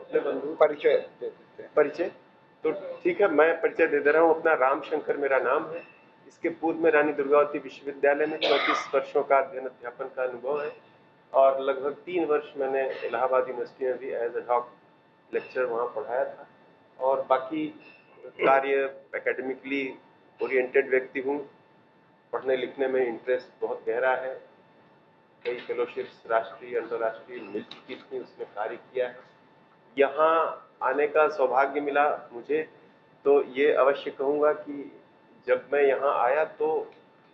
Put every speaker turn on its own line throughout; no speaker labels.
अपने बंधु
परिचय दे देते हैं।
परिचय। तो ठीक है, मैं परिचय दे रहा हूँ अपना। रामशंकर मेरा नाम है। इसके पूर्व में रानी दुर्गावती विश्वविद्यालय में 34 वर्षों का अध्ययन अध्यापन का अनुभव है और लगभग 3 वर्ष मैंने इलाहाबाद यूनिवर्सिटी में भी एज एडहॉक लेक्चर वहाँ पढ़ाया था। और बाकी कार्य एकेडमिकली ओरिएंटेड व्यक्ति हूँ। पढ़ने लिखने में इंटरेस्ट बहुत गहरा है। कई फेलोशिप्स राष्ट्रीय अंतर्राष्ट्रीय मिल चुकी थी, उसमें कार्य किया है। यहाँ आने का सौभाग्य मिला मुझे, तो ये अवश्य कहूँगा कि जब मैं यहाँ आया तो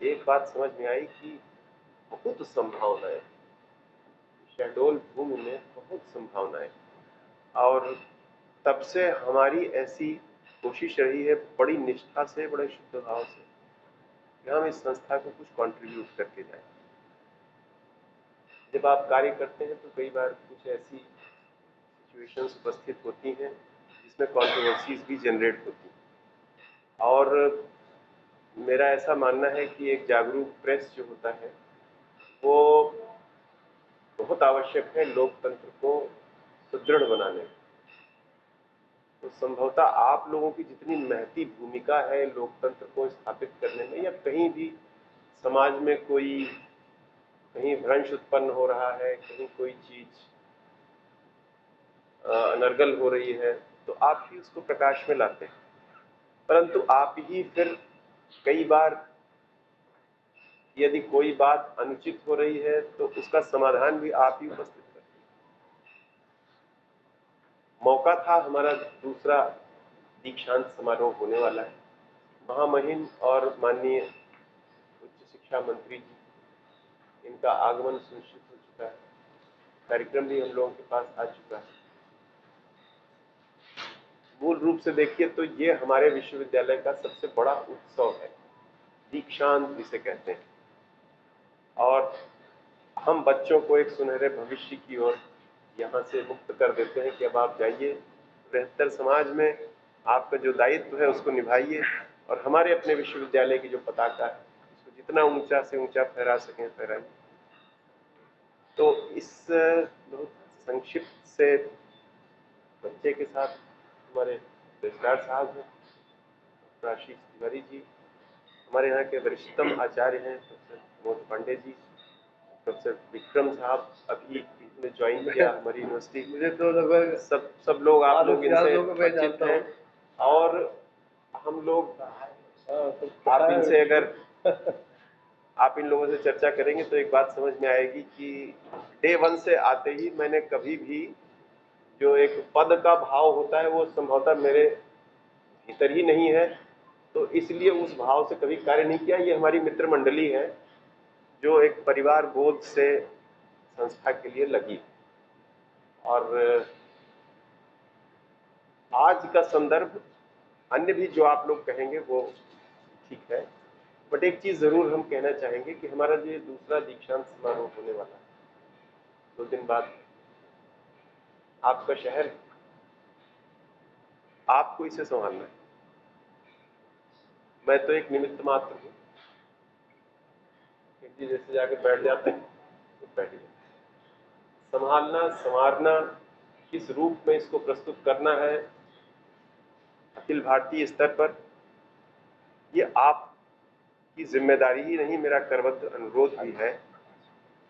एक बात समझ में आई कि बहुत संभावनाएं, शहडोल भूमि में बहुत संभावनाएं। और तब से हमारी ऐसी कोशिश रही है बड़ी निष्ठा से, बड़े शुद्ध भाव से, कि हम इस संस्था को कुछ कंट्रीब्यूट करके जाएं। जब आप कार्य करते हैं तो कई बार कुछ ऐसी सिचुएशंस उपस्थित होती हैं जिसमें कंट्रोवर्सीज भी जनरेट होती हैं। और मेरा ऐसा मानना है कि एक जागरूक प्रेस जो होता है वो बहुत आवश्यक है लोकतंत्र को सुदृढ़ बनाने में। तो संभवतः आप लोगों की जितनी महती भूमिका है लोकतंत्र को स्थापित करने में, या कहीं भी समाज में कोई कहीं भ्रंश उत्पन्न हो रहा है, कहीं कोई चीज अनर्गल हो रही है, तो आप ही उसको प्रकाश में लाते हैं। परंतु आप ही फिर कई बार यदि कोई बात अनुचित हो रही है तो उसका समाधान भी आप ही उपस्थित करते हैं। मौका था, हमारा दूसरा दीक्षांत समारोह होने वाला है। महामहिम और माननीय उच्च शिक्षा मंत्री जी, इनका आगमन सुनिश्चित हो चुका है। कार्यक्रम भी हम लोगों के पास आ चुका है। मूल रूप से देखिए तो ये हमारे विश्वविद्यालय का सबसे बड़ा उत्सव है, दीक्षांत जिसे कहते हैं। और हम बच्चों को एक सुनहरे भविष्य की ओर यहाँ से मुक्त कर देते हैं कि अब आप जाइए, बृहत्तर समाज में आपका जो दायित्व है उसको निभाइए और हमारे अपने विश्वविद्यालय की जो पताका है उसको जितना ऊंचा से ऊंचा फहरा सकें फहराइए। तो इस बहुत संक्षिप्त से बच्चे के साथ हमारे रजिस्ट्रार साहब हैं, डॉक्टर आशीष तिवारी जी, हमारे यहाँ के वरिष्ठतम आचार्य हैं प्रोफेसर प्रमोद पांडे जी, प्रोफेसर विक्रम साहब अभी इन्होंने ज्वाइन किया हमारी यूनिवर्सिटी।
मुझे तो लगभग
सब लोग आप लोग इनसे परिचित हैं। और हम लोग आप इनसे अगर आप इन लोगों से चर्चा करेंगे तो एक बात समझ में आएगी कि डे 1 से आते ही मैंने कभी भी जो एक पद का भाव होता है वो संभवतः मेरे भीतर ही नहीं है, तो इसलिए उस भाव से कभी कार्य नहीं किया। ये हमारी मित्र मंडली है जो एक परिवार बोध से संस्था के लिए लगी। और आज का संदर्भ अन्य भी जो आप लोग कहेंगे वो ठीक है, बट एक चीज जरूर हम कहना चाहेंगे कि हमारा जो दूसरा दीक्षांत समारोह होने वाला है 2 दिन बाद, आपका शहर, आपको इसे संभालना है। मैं तो एक निमित्त मात्र हूँ, जी जैसे जाके बैठ जाते हैं तो बैठ जाते हैं। संभालना संवारना, किस रूप में इसको प्रस्तुत करना है अखिल भारतीय स्तर पर, ये आपकी जिम्मेदारी ही नहीं, मेरा करबद्ध अनुरोध भी है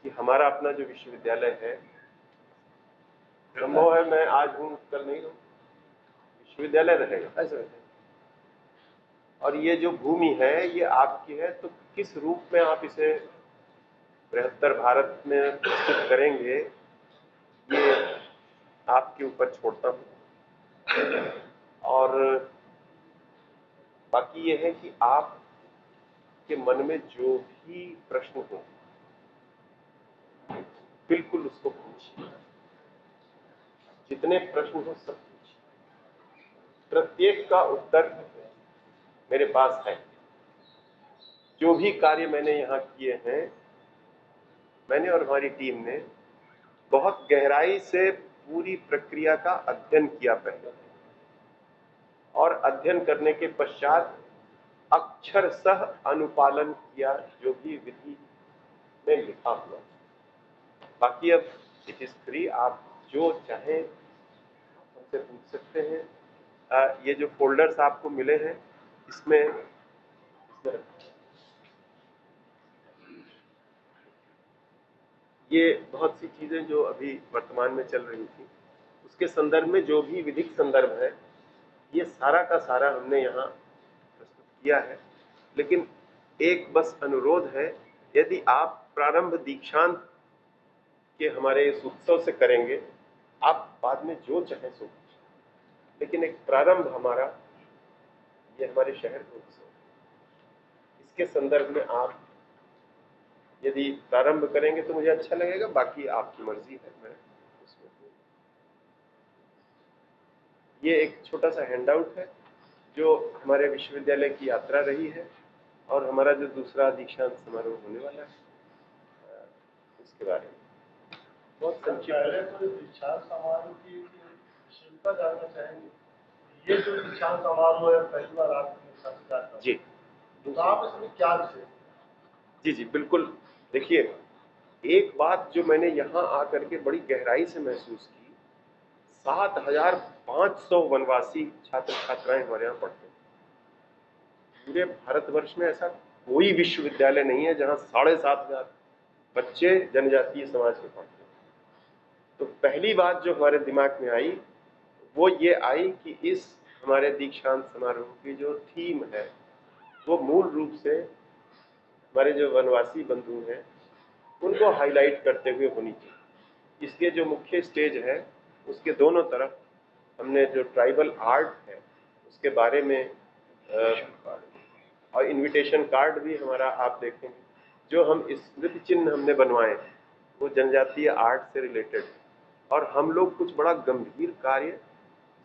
कि हमारा अपना जो विश्वविद्यालय है, संभव है मैं आज हूँ कल नहीं हूँ, विश्वविद्यालय रहेगा। और ये जो भूमि है ये आपकी है, तो किस रूप में आप इसे बृहत्तर भारत में प्रस्तुत करेंगे ये आपके ऊपर छोड़ता हूँ। और बाकी ये है कि आप के मन में जो भी प्रश्न हो बिल्कुल उसको पूछिए, जितने प्रश्न हो सब पूछिए, प्रत्येक का उत्तर मेरे पास है। जो भी कार्य मैंने यहाँ किए हैं, मैंने और हमारी टीम ने बहुत गहराई से पूरी प्रक्रिया का अध्ययन किया पहले, और अध्ययन करने के पश्चात अक्षरशः अनुपालन किया जो भी विधि में लिखा हुआ। बाकी अब इट इज फ्री, आप जो चाहें मुझसे पूछ सकते हैं। ये जो फोल्डर्स आपको मिले हैं इसमें ये बहुत सी चीजें जो अभी वर्तमान में चल रही थी उसके संदर्भ में जो भी विधिक संदर्भ है ये सारा का सारा हमने यहाँ प्रस्तुत किया है। लेकिन एक बस अनुरोध है, यदि आप प्रारंभ दीक्षांत के हमारे इस उत्सव से करेंगे, आप बाद में जो चाहे सो, लेकिन एक प्रारंभ हमारा ये हमारे शहर का उत्सव, इसके संदर्भ में आप यदि प्रारंभ करेंगे तो मुझे अच्छा लगेगा, बाकी आपकी मर्जी है। मैं उसमें ये एक छोटा सा हैंडआउट है जो हमारे विश्वविद्यालय की यात्रा रही है और हमारा जो दूसरा दीक्षांत समारोह होने वाला है उसके बारे में बहुत संक्षिप्त।
तो दीक्षांत समारोह की विशेषता जानना चाहेंगे। ये जो दीक्षांत समारोह है पहली बार आपने साथ करते
जी,
तो आप इसमें क्या विशेष?
जी बिल्कुल। देखिए, एक बात जो मैंने यहाँ आकर के बड़ी गहराई से महसूस की, 7,500 वनवासी छात्र छात्राएं हमारे यहाँ पढ़ते हैं। पूरे भारतवर्ष में ऐसा कोई विश्वविद्यालय नहीं है जहाँ 7,500 बच्चे जनजातीय समाज के पढ़ते हैं। तो पहली बात जो हमारे दिमाग में आई वो ये आई कि इस हमारे दीक्षांत समारोह की जो थीम है वो मूल रूप से हमारे जो वनवासी बंधु हैं उनको हाईलाइट करते हुए होनी चाहिए। इसके जो मुख्य स्टेज है उसके दोनों तरफ हमने जो ट्राइबल आर्ट है उसके बारे में और इनविटेशन कार्ड भी हमारा आप देखेंगे, जो हम स्मृति चिन्ह हमने बनवाए वो जनजातीय आर्ट से रिलेटेड है। और हम लोग कुछ बड़ा गंभीर कार्य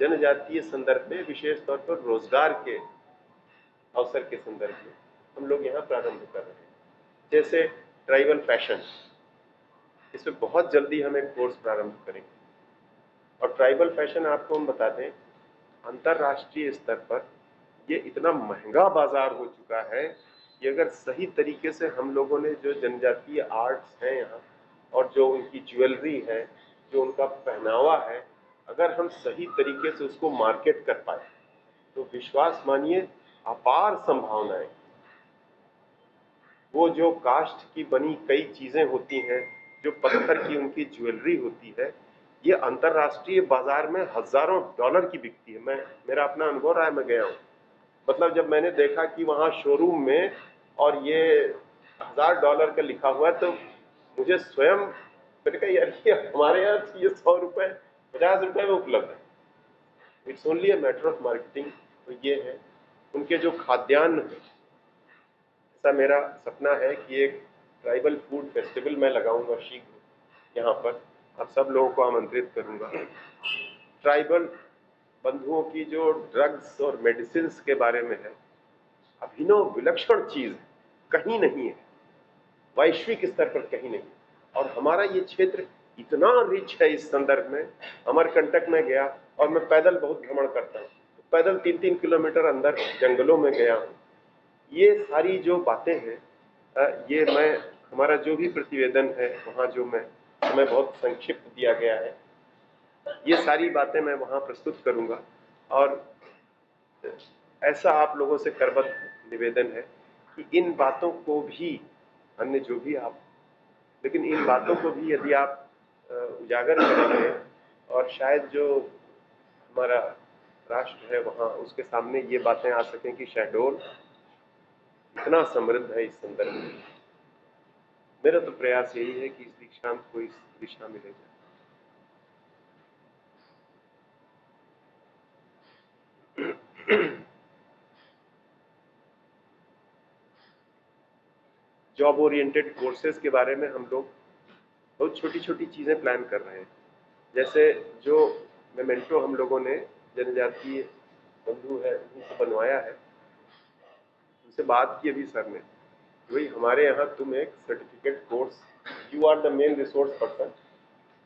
जनजातीय संदर्भ में, विशेष तौर पर रोजगार के अवसर के संदर्भ में हम लोग यहाँ प्रारंभ कर रहे हैं। जैसे ट्राइबल फैशन, इसमें बहुत जल्दी हम एक कोर्स प्रारंभ करेंगे। और ट्राइबल फैशन आपको हम बता दें, अंतर्राष्ट्रीय स्तर पर ये इतना महंगा बाजार हो चुका है कि अगर सही तरीके से हम लोगों ने जो जनजातीय आर्ट्स हैं यहाँ और जो उनकी ज्वेलरी है, जो उनका पहनावा है, अगर हम सही तरीके से उसको मार्केट कर पाए तो विश्वास मानिए अपार संभावनाएं। वो जो काष्ठ की बनी कई चीजें होती हैं, जो पत्थर की उनकी ज्वेलरी होती है, ये अंतर्राष्ट्रीय बाजार में हजारों डॉलर की बिकती है। मेरा अपना अनुभव रहा है, मैं गया हूँ। मतलब जब मैंने देखा कि वहाँ शोरूम में और ये $1,000 का लिखा हुआ है तो मुझे स्वयं, मैंने कहा यार ये हमारे यहाँ ये 100 रुपए 50 रुपए में उपलब्ध है। It's only a matter of marketing. तो ये है उनके जो खाद्यान्न है। ऐसा मेरा सपना है कि एक ट्राइबल फूड फेस्टिवल मैं लगाऊंगा शीघ्र यहाँ पर, आप सब लोगों को आमंत्रित करूंगा। ट्राइबल बंधुओं की जो ड्रग्स और मेडिसिन के बारे में है, अभिनव विलक्षण चीज है, कहीं नहीं है, वैश्विक स्तर पर कहीं नहीं। और हमारा ये क्षेत्र इतना रिच है इस संदर्भ में। अमरकंटक में गया और मैं पैदल बहुत भ्रमण करता हूँ, पैदल 3-3 किलोमीटर अंदर जंगलों में गया हूँ। ये सारी जो बातें हैं, ये मैं हमारा जो भी प्रतिवेदन है वहाँ जो मैं बहुत संक्षिप्त दिया गया है, ये सारी बातें मैं वहाँ प्रस्तुत करूँगा। और ऐसा आप लोगों से करबद्ध निवेदन है कि इन बातों को भी, अन्य जो भी आप, लेकिन इन बातों को भी यदि आप उजागर करेंगे और शायद जो हमारा राष्ट्र है वहाँ उसके सामने ये बातें आ सकें कि शहडोल इतना समृद्ध है इस संदर्भ में। मेरा तो प्रयास यही है कि इस दीक्षांत को इस दिशा में ले जाए। जॉब ओरिएंटेड कोर्सेज के बारे में हम लोग बहुत छोटी छोटी चीजें प्लान कर रहे हैं। जैसे जो मेमेंटो हम लोगों ने जनजातीय बंधु है उनसे बनवाया है, उनसे बात की अभी सर ने, वही हमारे यहाँ तुम एक certificate course, you are the main resource person,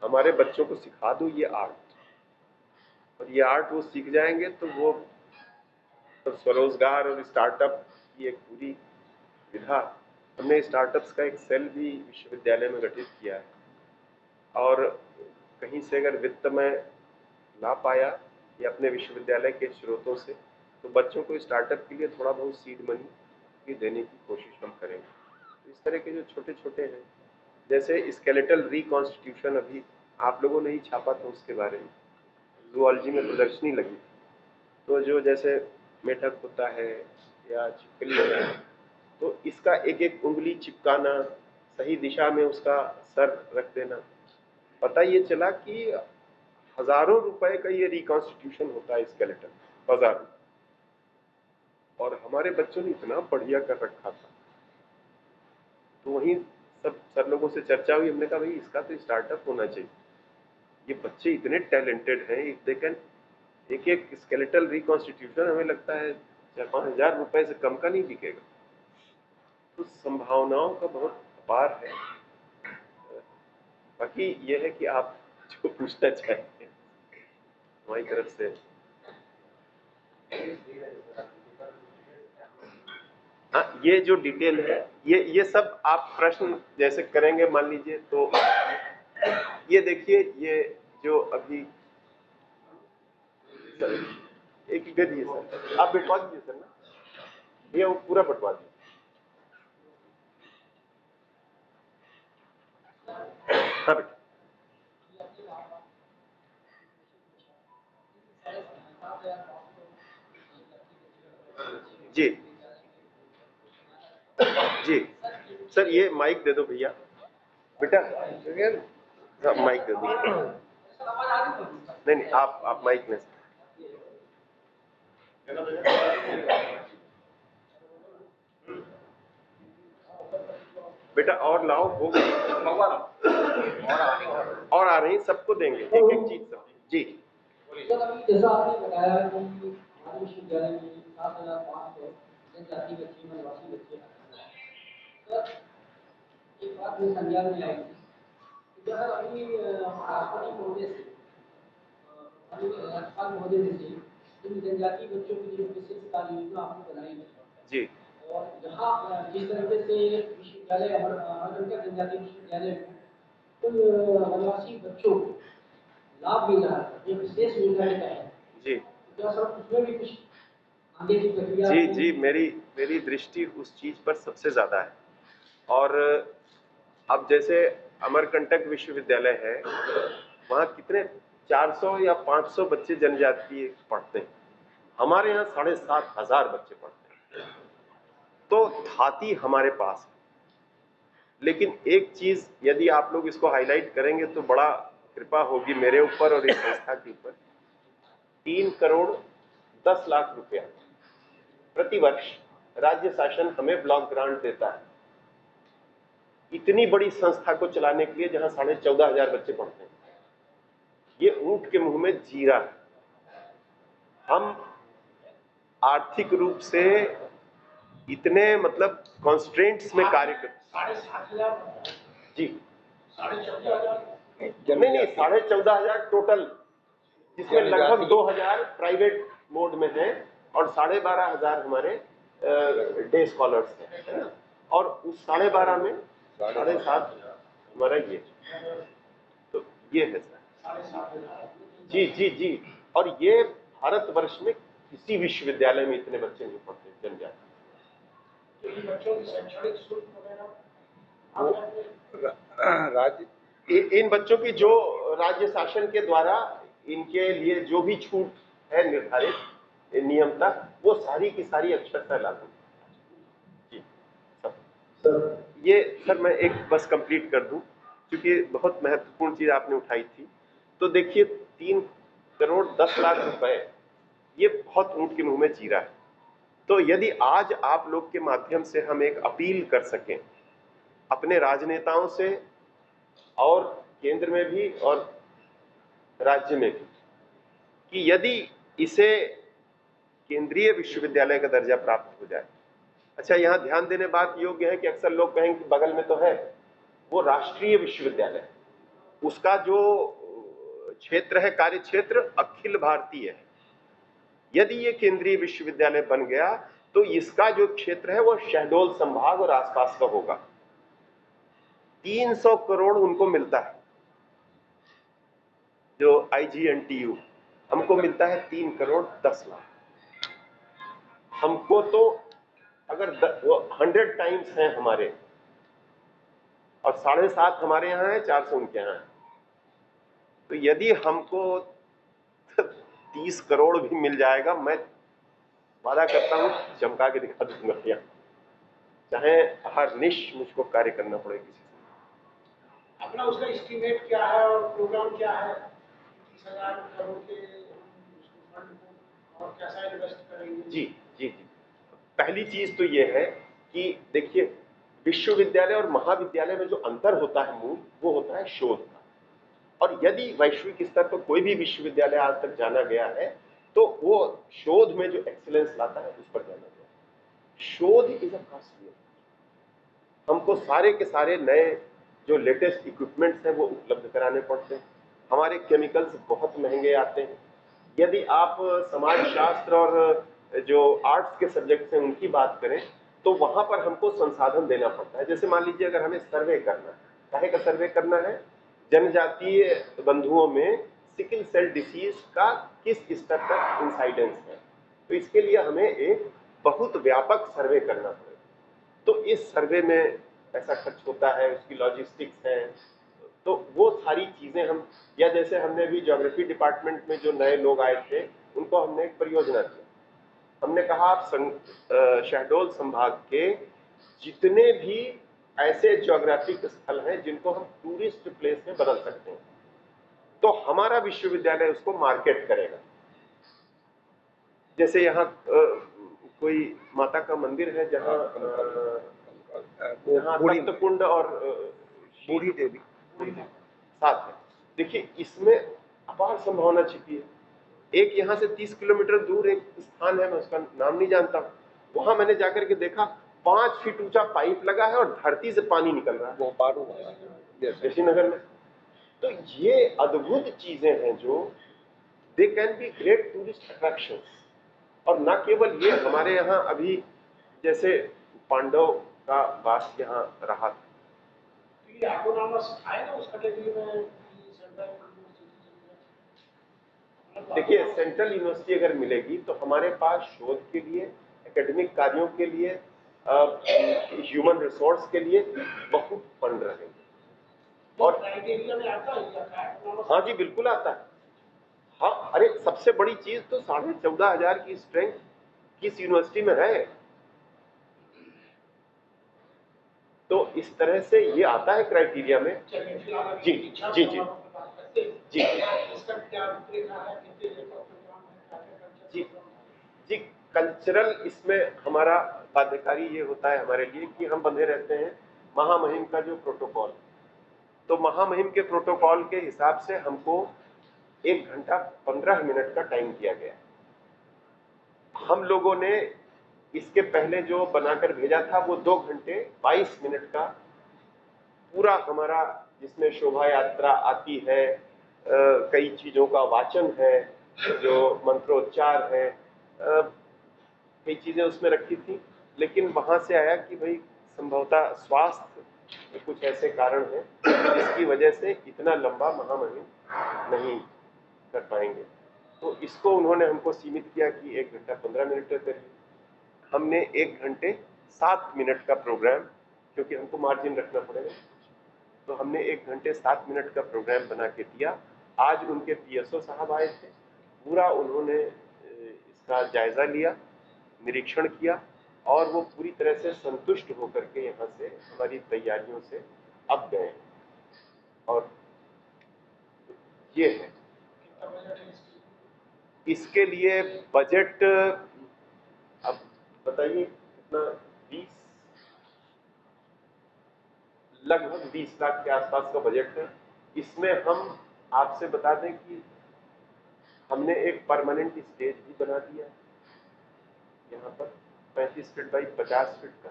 हमारे बच्चों को सिखा दो ये आर्ट। और ये आर्ट वो सीख जाएंगे तो वो तो स्वरोजगार और स्टार्टअप की एक पूरी विधा। हमने स्टार्टअप्स का एक सेल भी विश्वविद्यालय में गठित किया है। और कहीं से अगर वित्त में ला पाया या अपने विश्वविद्यालय के स्रोतों से, तो बच्चों को स्टार्टअप के लिए थोड़ा बहुत सीड मनी भी देने की कोशिश हम करेंगे। तो इस तरह के जो छोटे छोटे हैं, जैसे स्केलेटल रिकॉन्स्टिट्यूशन अभी आप लोगों ने ही छापा था, उसके बारे में जूलॉजी में प्रदर्शनी लगी थी। तो जो जैसे मेढक होता है या छिपकली है, तो इसका एक एक उंगली चिपकाना, सही दिशा में उसका सर रख देना, पता ये चला कि हजारों रुपए का ये रिकॉन्स्टिट्यूशन होता है स्केलेटन बाजार में। और हमारे बच्चों ने इतना बढ़िया कर रखा था। तो वहीं सब सर लोगों से चर्चा हुई, हमने कहा भाई इसका तो स्टार्टअप होना चाहिए, ये बच्चे इतने टैलेंटेड हैं, दे कैन एक एक स्केलेटल रिकॉन्स्टिट्यूशन हमें लगता है 4-5 हजार रुपए से कम का नहीं बिकेगा। तो संभावनाओं का बहुत अपार है। बाकी ये है कि आप जो पूछना चाहेंगे हमारी तरफ से। हाँ, ये जो डिटेल है, ये सब आप प्रश्न जैसे करेंगे, मान लीजिए, तो ये देखिए, ये जो अभी एक ही गद है सर, आप बिठवा दीजिए सर ना, ये वो पूरा बंटवा दीजिए। हाँ बेटा, जी जी सर, ये माइक दे दो भैया, बेटा हाँ, माइक दे दो। नहीं नहीं, आप माइक में बेटा, और लाओ, हो गई और आ रही, सबको देंगे एक एक चीज सब। जी
जैसा आपने बताया कि हमारे विश्वविद्यालय में 7,500 जनजाति बच्चे, वनवासी बच्चे सर, एक बात मेरे संज्ञान में आई थी कि जब अभी राष्ट्रपति महोदय से राज्यपाल महोदय से इन जनजाति बच्चों के लिए विशेष कार्य योजना आपने बनाई है
जी,
और यहाँ जिस तरीके से विश्वविद्यालय अमरकंटक जनजाति विश्वविद्यालय में उन वनवासी बच्चों को लाभ मिल रहा है, ये विशेष योजना है
जी
क्या सर, उसमें भी कुछ आगे की प्रक्रिया?
जी जी, मेरी दृष्टि उस चीज पर सबसे ज्यादा है। और अब जैसे अमरकंटक विश्वविद्यालय है, वहाँ कितने 400 या 500 बच्चे जनजातीय पढ़ते हैं, हमारे यहाँ 7,500 बच्चे पढ़ते हैं। तो थाती हमारे पास है। लेकिन एक चीज यदि आप लोग इसको हाईलाइट करेंगे तो बड़ा कृपा होगी मेरे ऊपर और इस संस्था के ऊपर। 3 करोड़ 10 लाख रुपया प्रतिवर्ष राज्य शासन हमें ब्लॉक ग्रांट देता है, इतनी बड़ी संस्था को चलाने के लिए, जहां 14,500 बच्चे पढ़ते हैं। ये ऊंट के मुंह में जीरा है। हम आर्थिक रूप से इतने मतलब कॉन्स्ट्रेंट्स में कार्य करते।
7,500
जी
14,500
नहीं, 14,500 टोटल, जिसमें लगभग 2,000 प्राइवेट मोड में है और 12,500 हमारे डे स्कॉलर्स हैं, है ना। और उस 12,500 में 7,500 हमारा ये, तो ये है सर। जी जी जी, और ये भारतवर्ष में किसी विश्वविद्यालय में इतने बच्चे नहीं पढ़ते जनजाति।
तो इन बच्चों की शैक्षणिक शुल्क वगैरह
इन बच्चों की जो राज्य शासन के द्वारा इनके लिए जो भी छूट है निर्धारित नियमता, वो सारी की सारी अक्षरशः लागू। जी सर, ये सर मैं एक बस कंप्लीट कर दूं, क्योंकि बहुत महत्वपूर्ण चीज आपने उठाई थी। तो देखिए, 3 करोड़ 10 लाख रुपए, ये बहुत ऊंट के मुंह में जीरा है। तो यदि आज आप लोग के माध्यम से हम एक अपील कर सकें अपने राजनेताओं से, और केंद्र में भी और राज्य में भी, कि यदि इसे केंद्रीय विश्वविद्यालय का दर्जा प्राप्त हो जाए। अच्छा, यहाँ ध्यान देने बात योग्य है कि अक्सर लोग कहेंगे कि बगल में तो है, वो राष्ट्रीय विश्वविद्यालय, उसका जो क्षेत्र है, कार्य क्षेत्र अखिल भारतीय है। यदि ये केंद्रीय विश्वविद्यालय बन गया तो इसका जो क्षेत्र है वो शहडोल संभाग और आसपास का होगा। 300 करोड़ उनको मिलता है, जो IGNTU हमको मिलता है 3,10,00,000। हमको तो अगर 100 टाइम्स हैं हमारे, और 7.5 हमारे यहाँ है, 400 उनके यहाँ है, तो यदि हमको 30 करोड़ भी मिल जाएगा, मैं वादा करता हूँ चमका के दिखा दूंगा यहाँ, चाहे हर निश मुझको कार्य करना पड़े किसी से।
अपना उसका एस्टीमेट क्या है और प्रोग्राम क्या है? 30,000 करोड़ के फंड को और कैसा इन्वेस्ट करेंगे? जी
जी जी, पहली चीज तो ये है कि देखिए, विश्वविद्यालय और महाविद्यालय में जो अंतर होता है मूल, वो होता है शोध का। और यदि वैश्विक स्तर पर कोई भी विश्वविद्यालय आज तक जाना गया है, तो वो शोध में जो एक्सीलेंस लाता है उस पर जाना गया है। शोध इज अ कॉस्टली, हमको सारे के सारे नए जो लेटेस्ट इक्विपमेंट्स हैं वो उपलब्ध कराने पड़ते हैं। हमारे केमिकल्स बहुत महंगे आते हैं। यदि आप समाजशास्त्र और जो आर्ट्स के सब्जेक्ट्स हैं उनकी बात करें, तो वहां पर हमको संसाधन देना पड़ता है। जैसे मान लीजिए, अगर हमें सर्वे करना है, काहे का सर्वे करना है? जनजातीय बंधुओं में सिकल सेल डिसीज का किस स्तर तक इंसाइडेंस है, तो इसके लिए हमें एक बहुत व्यापक सर्वे करना पड़ेगा। तो इस सर्वे में पैसा खर्च होता है, उसकी लॉजिस्टिक्स है, तो वो सारी चीजें हम, या जैसे हमने अभी ज्योग्राफी डिपार्टमेंट में जो नए लोग आए थे, उनको हमने एक परियोजना दी। हमने कहा आप शहडोल संभाग के जितने भी ऐसे ज्योग्राफिक स्थल हैं जिनको हम टूरिस्ट प्लेस में बदल सकते हैं, तो हमारा विश्वविद्यालय उसको मार्केट करेगा। जैसे यहाँ कोई माता का मंदिर है जहाँ तप्तकुंड और
बूढ़ी देवी
साथ है। देखिए, इसमें अपार संभावना छिपी है। एक यहाँ से 30 किलोमीटर दूर एक स्थान है, मैं उसका नाम नहीं जानता, वहां मैंने जाकर के देखा 5 फीट ऊंचा पाइप लगा है और धरती से पानी निकल रहा है, वो पारू नगर में। तो ये अद्भुत चीजें हैं जो they can be great tourist attractions. और न केवल ये, हमारे यहाँ अभी जैसे पांडव का वास यहाँ रहा था,
ये ऑटोनॉमस है ना उस कैटेगरी में।
देखिए, सेंट्रल यूनिवर्सिटी अगर मिलेगी तो हमारे पास शोध के लिए, एकेडमिक कार्यों के लिए, ह्यूमन रिसोर्स के लिए बहुत फंड रहेंगे। और
क्राइटेरिया में आता है?
हाँ जी, बिल्कुल आता है। हाँ, अरे सबसे बड़ी चीज तो 14,500 की स्ट्रेंथ किस यूनिवर्सिटी में है, तो इस तरह से ये आता है क्राइटेरिया में। जी जी जी जी जी जी, कल्चरल इसमें हमारा बाध्यकारी ये होता है हमारे लिए कि हम बंधे रहते हैं महामहिम का जो प्रोटोकॉल। तो महामहिम के प्रोटोकॉल के हिसाब से हमको 1 घंटा 15 मिनट का टाइम दिया गया। हम लोगों ने इसके पहले जो बनाकर भेजा था वो 2 घंटे 22 मिनट का पूरा हमारा, जिसमें शोभा यात्रा आती है, कई चीजों का वाचन है, जो मंत्रोच्चार है, कई चीजें उसमें रखी थी। लेकिन वहां से आया कि भाई संभवतः स्वास्थ्य के कुछ ऐसे कारण हैं जिसकी वजह से इतना लंबा महामहिम नहीं कर पाएंगे, तो इसको उन्होंने हमको सीमित किया कि 1 घंटा 15 मिनट का करिए। हमने 1 घंटे 7 मिनट का प्रोग्राम, क्योंकि हमको मार्जिन रखना पड़ेगा, तो हमने 1 घंटे 7 मिनट का प्रोग्राम बना के दिया। आज उनके पीएसओ साहब आए थे, पूरा उन्होंने इसका जायजा लिया, निरीक्षण किया, और वो पूरी तरह से संतुष्ट होकर के यहाँ से हमारी तैयारियों से अब गए। और ये है, इसके लिए बजट अब बताइए कितना, 20, लगभग 20 लाख के आसपास का बजट है। इसमें हम आपसे बता दें कि हमने एक परमानेंट स्टेज भी बना दिया यहाँ पर 35 फीट बाई 50 फीट का,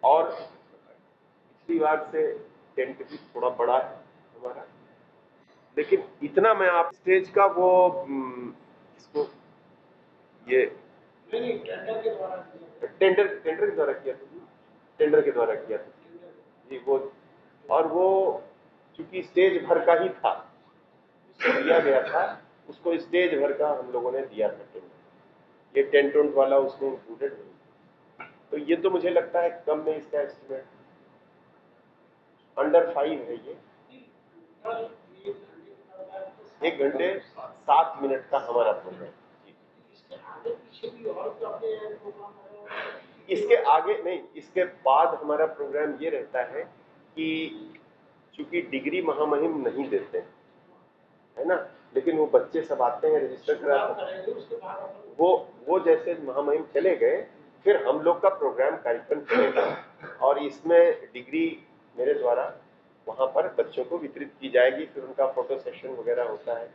और पिछली बार से टेंट भी थोड़ा बड़ा है हमारा। लेकिन इतना मैं आप स्टेज का वो इसको ये टेंडर के द्वारा किया था, टेंडर के द्वारा किया था जी वो। और वो चूंकि स्टेज भर का ही था, उसको दिया गया था उसको स्टेज भर का हम लोगों ने दिया था टेंट। ये टेंट वेंट वाला उसमें इंक्लूडेड नहीं। तो ये तो मुझे लगता है कम में इसका एस्टिमेट अंडर 5 है ये। 1 घंटे 7 मिनट का हमारा प्रोग्राम। इसके आगे नहीं, इसके बाद हमारा प्रोग्राम ये रहता है कि चूंकि डिग्री महामहिम नहीं देते हैं, है ना, लेकिन वो बच्चे सब आते हैं, रजिस्टर कराते हैं। वो जैसे महामहिम चले गए, फिर हम लोग का प्रोग्राम कार्यक्रम चलेगा और इसमें डिग्री मेरे द्वारा वहाँ पर बच्चों को वितरित की जाएगी। फिर उनका फोटो सेशन वगैरह होता है।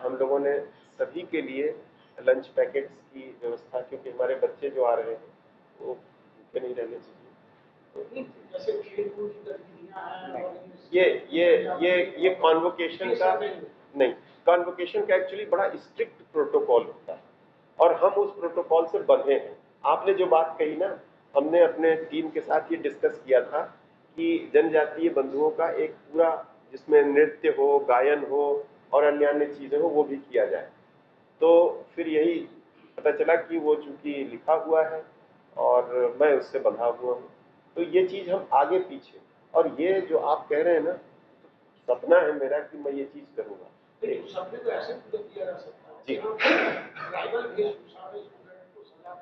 हम लोगों ने सभी के लिए लंच पैकेट्स की व्यवस्था, क्योंकि हमारे बच्चे जो आ रहे हैं वो भूखे नहीं रहने चाहिए।
जैसे खेल-कूद की गतिविधियां हैं और
ये कॉन्वोकेशन का नहीं, कॉन्वोकेशन का एक्चुअली बड़ा स्ट्रिक्ट प्रोटोकॉल होता है और हम उस प्रोटोकॉल से बंधे हैं। आपने जो बात कही ना, हमने अपने टीम के साथ ये डिस्कस किया था कि जनजातीय बंधुओं का एक पूरा, जिसमें नृत्य हो, गायन हो और अन्य अन्य चीजें हो, वो भी किया जाए। तो फिर यही पता चला कि वो चूंकि लिखा हुआ है और मैं उससे बंधा हुआ हूँ, तो ये चीज हम आगे पीछे, और ये जो आप कह रहे हैं ना, सपना है मेरा कि मैं ये चीज करूंगा।
लेकिन सपने को ऐसे पूरा किया जा सकता है
जी।
ट्राइबल वेशभूषा में स्टूडेंट को सजा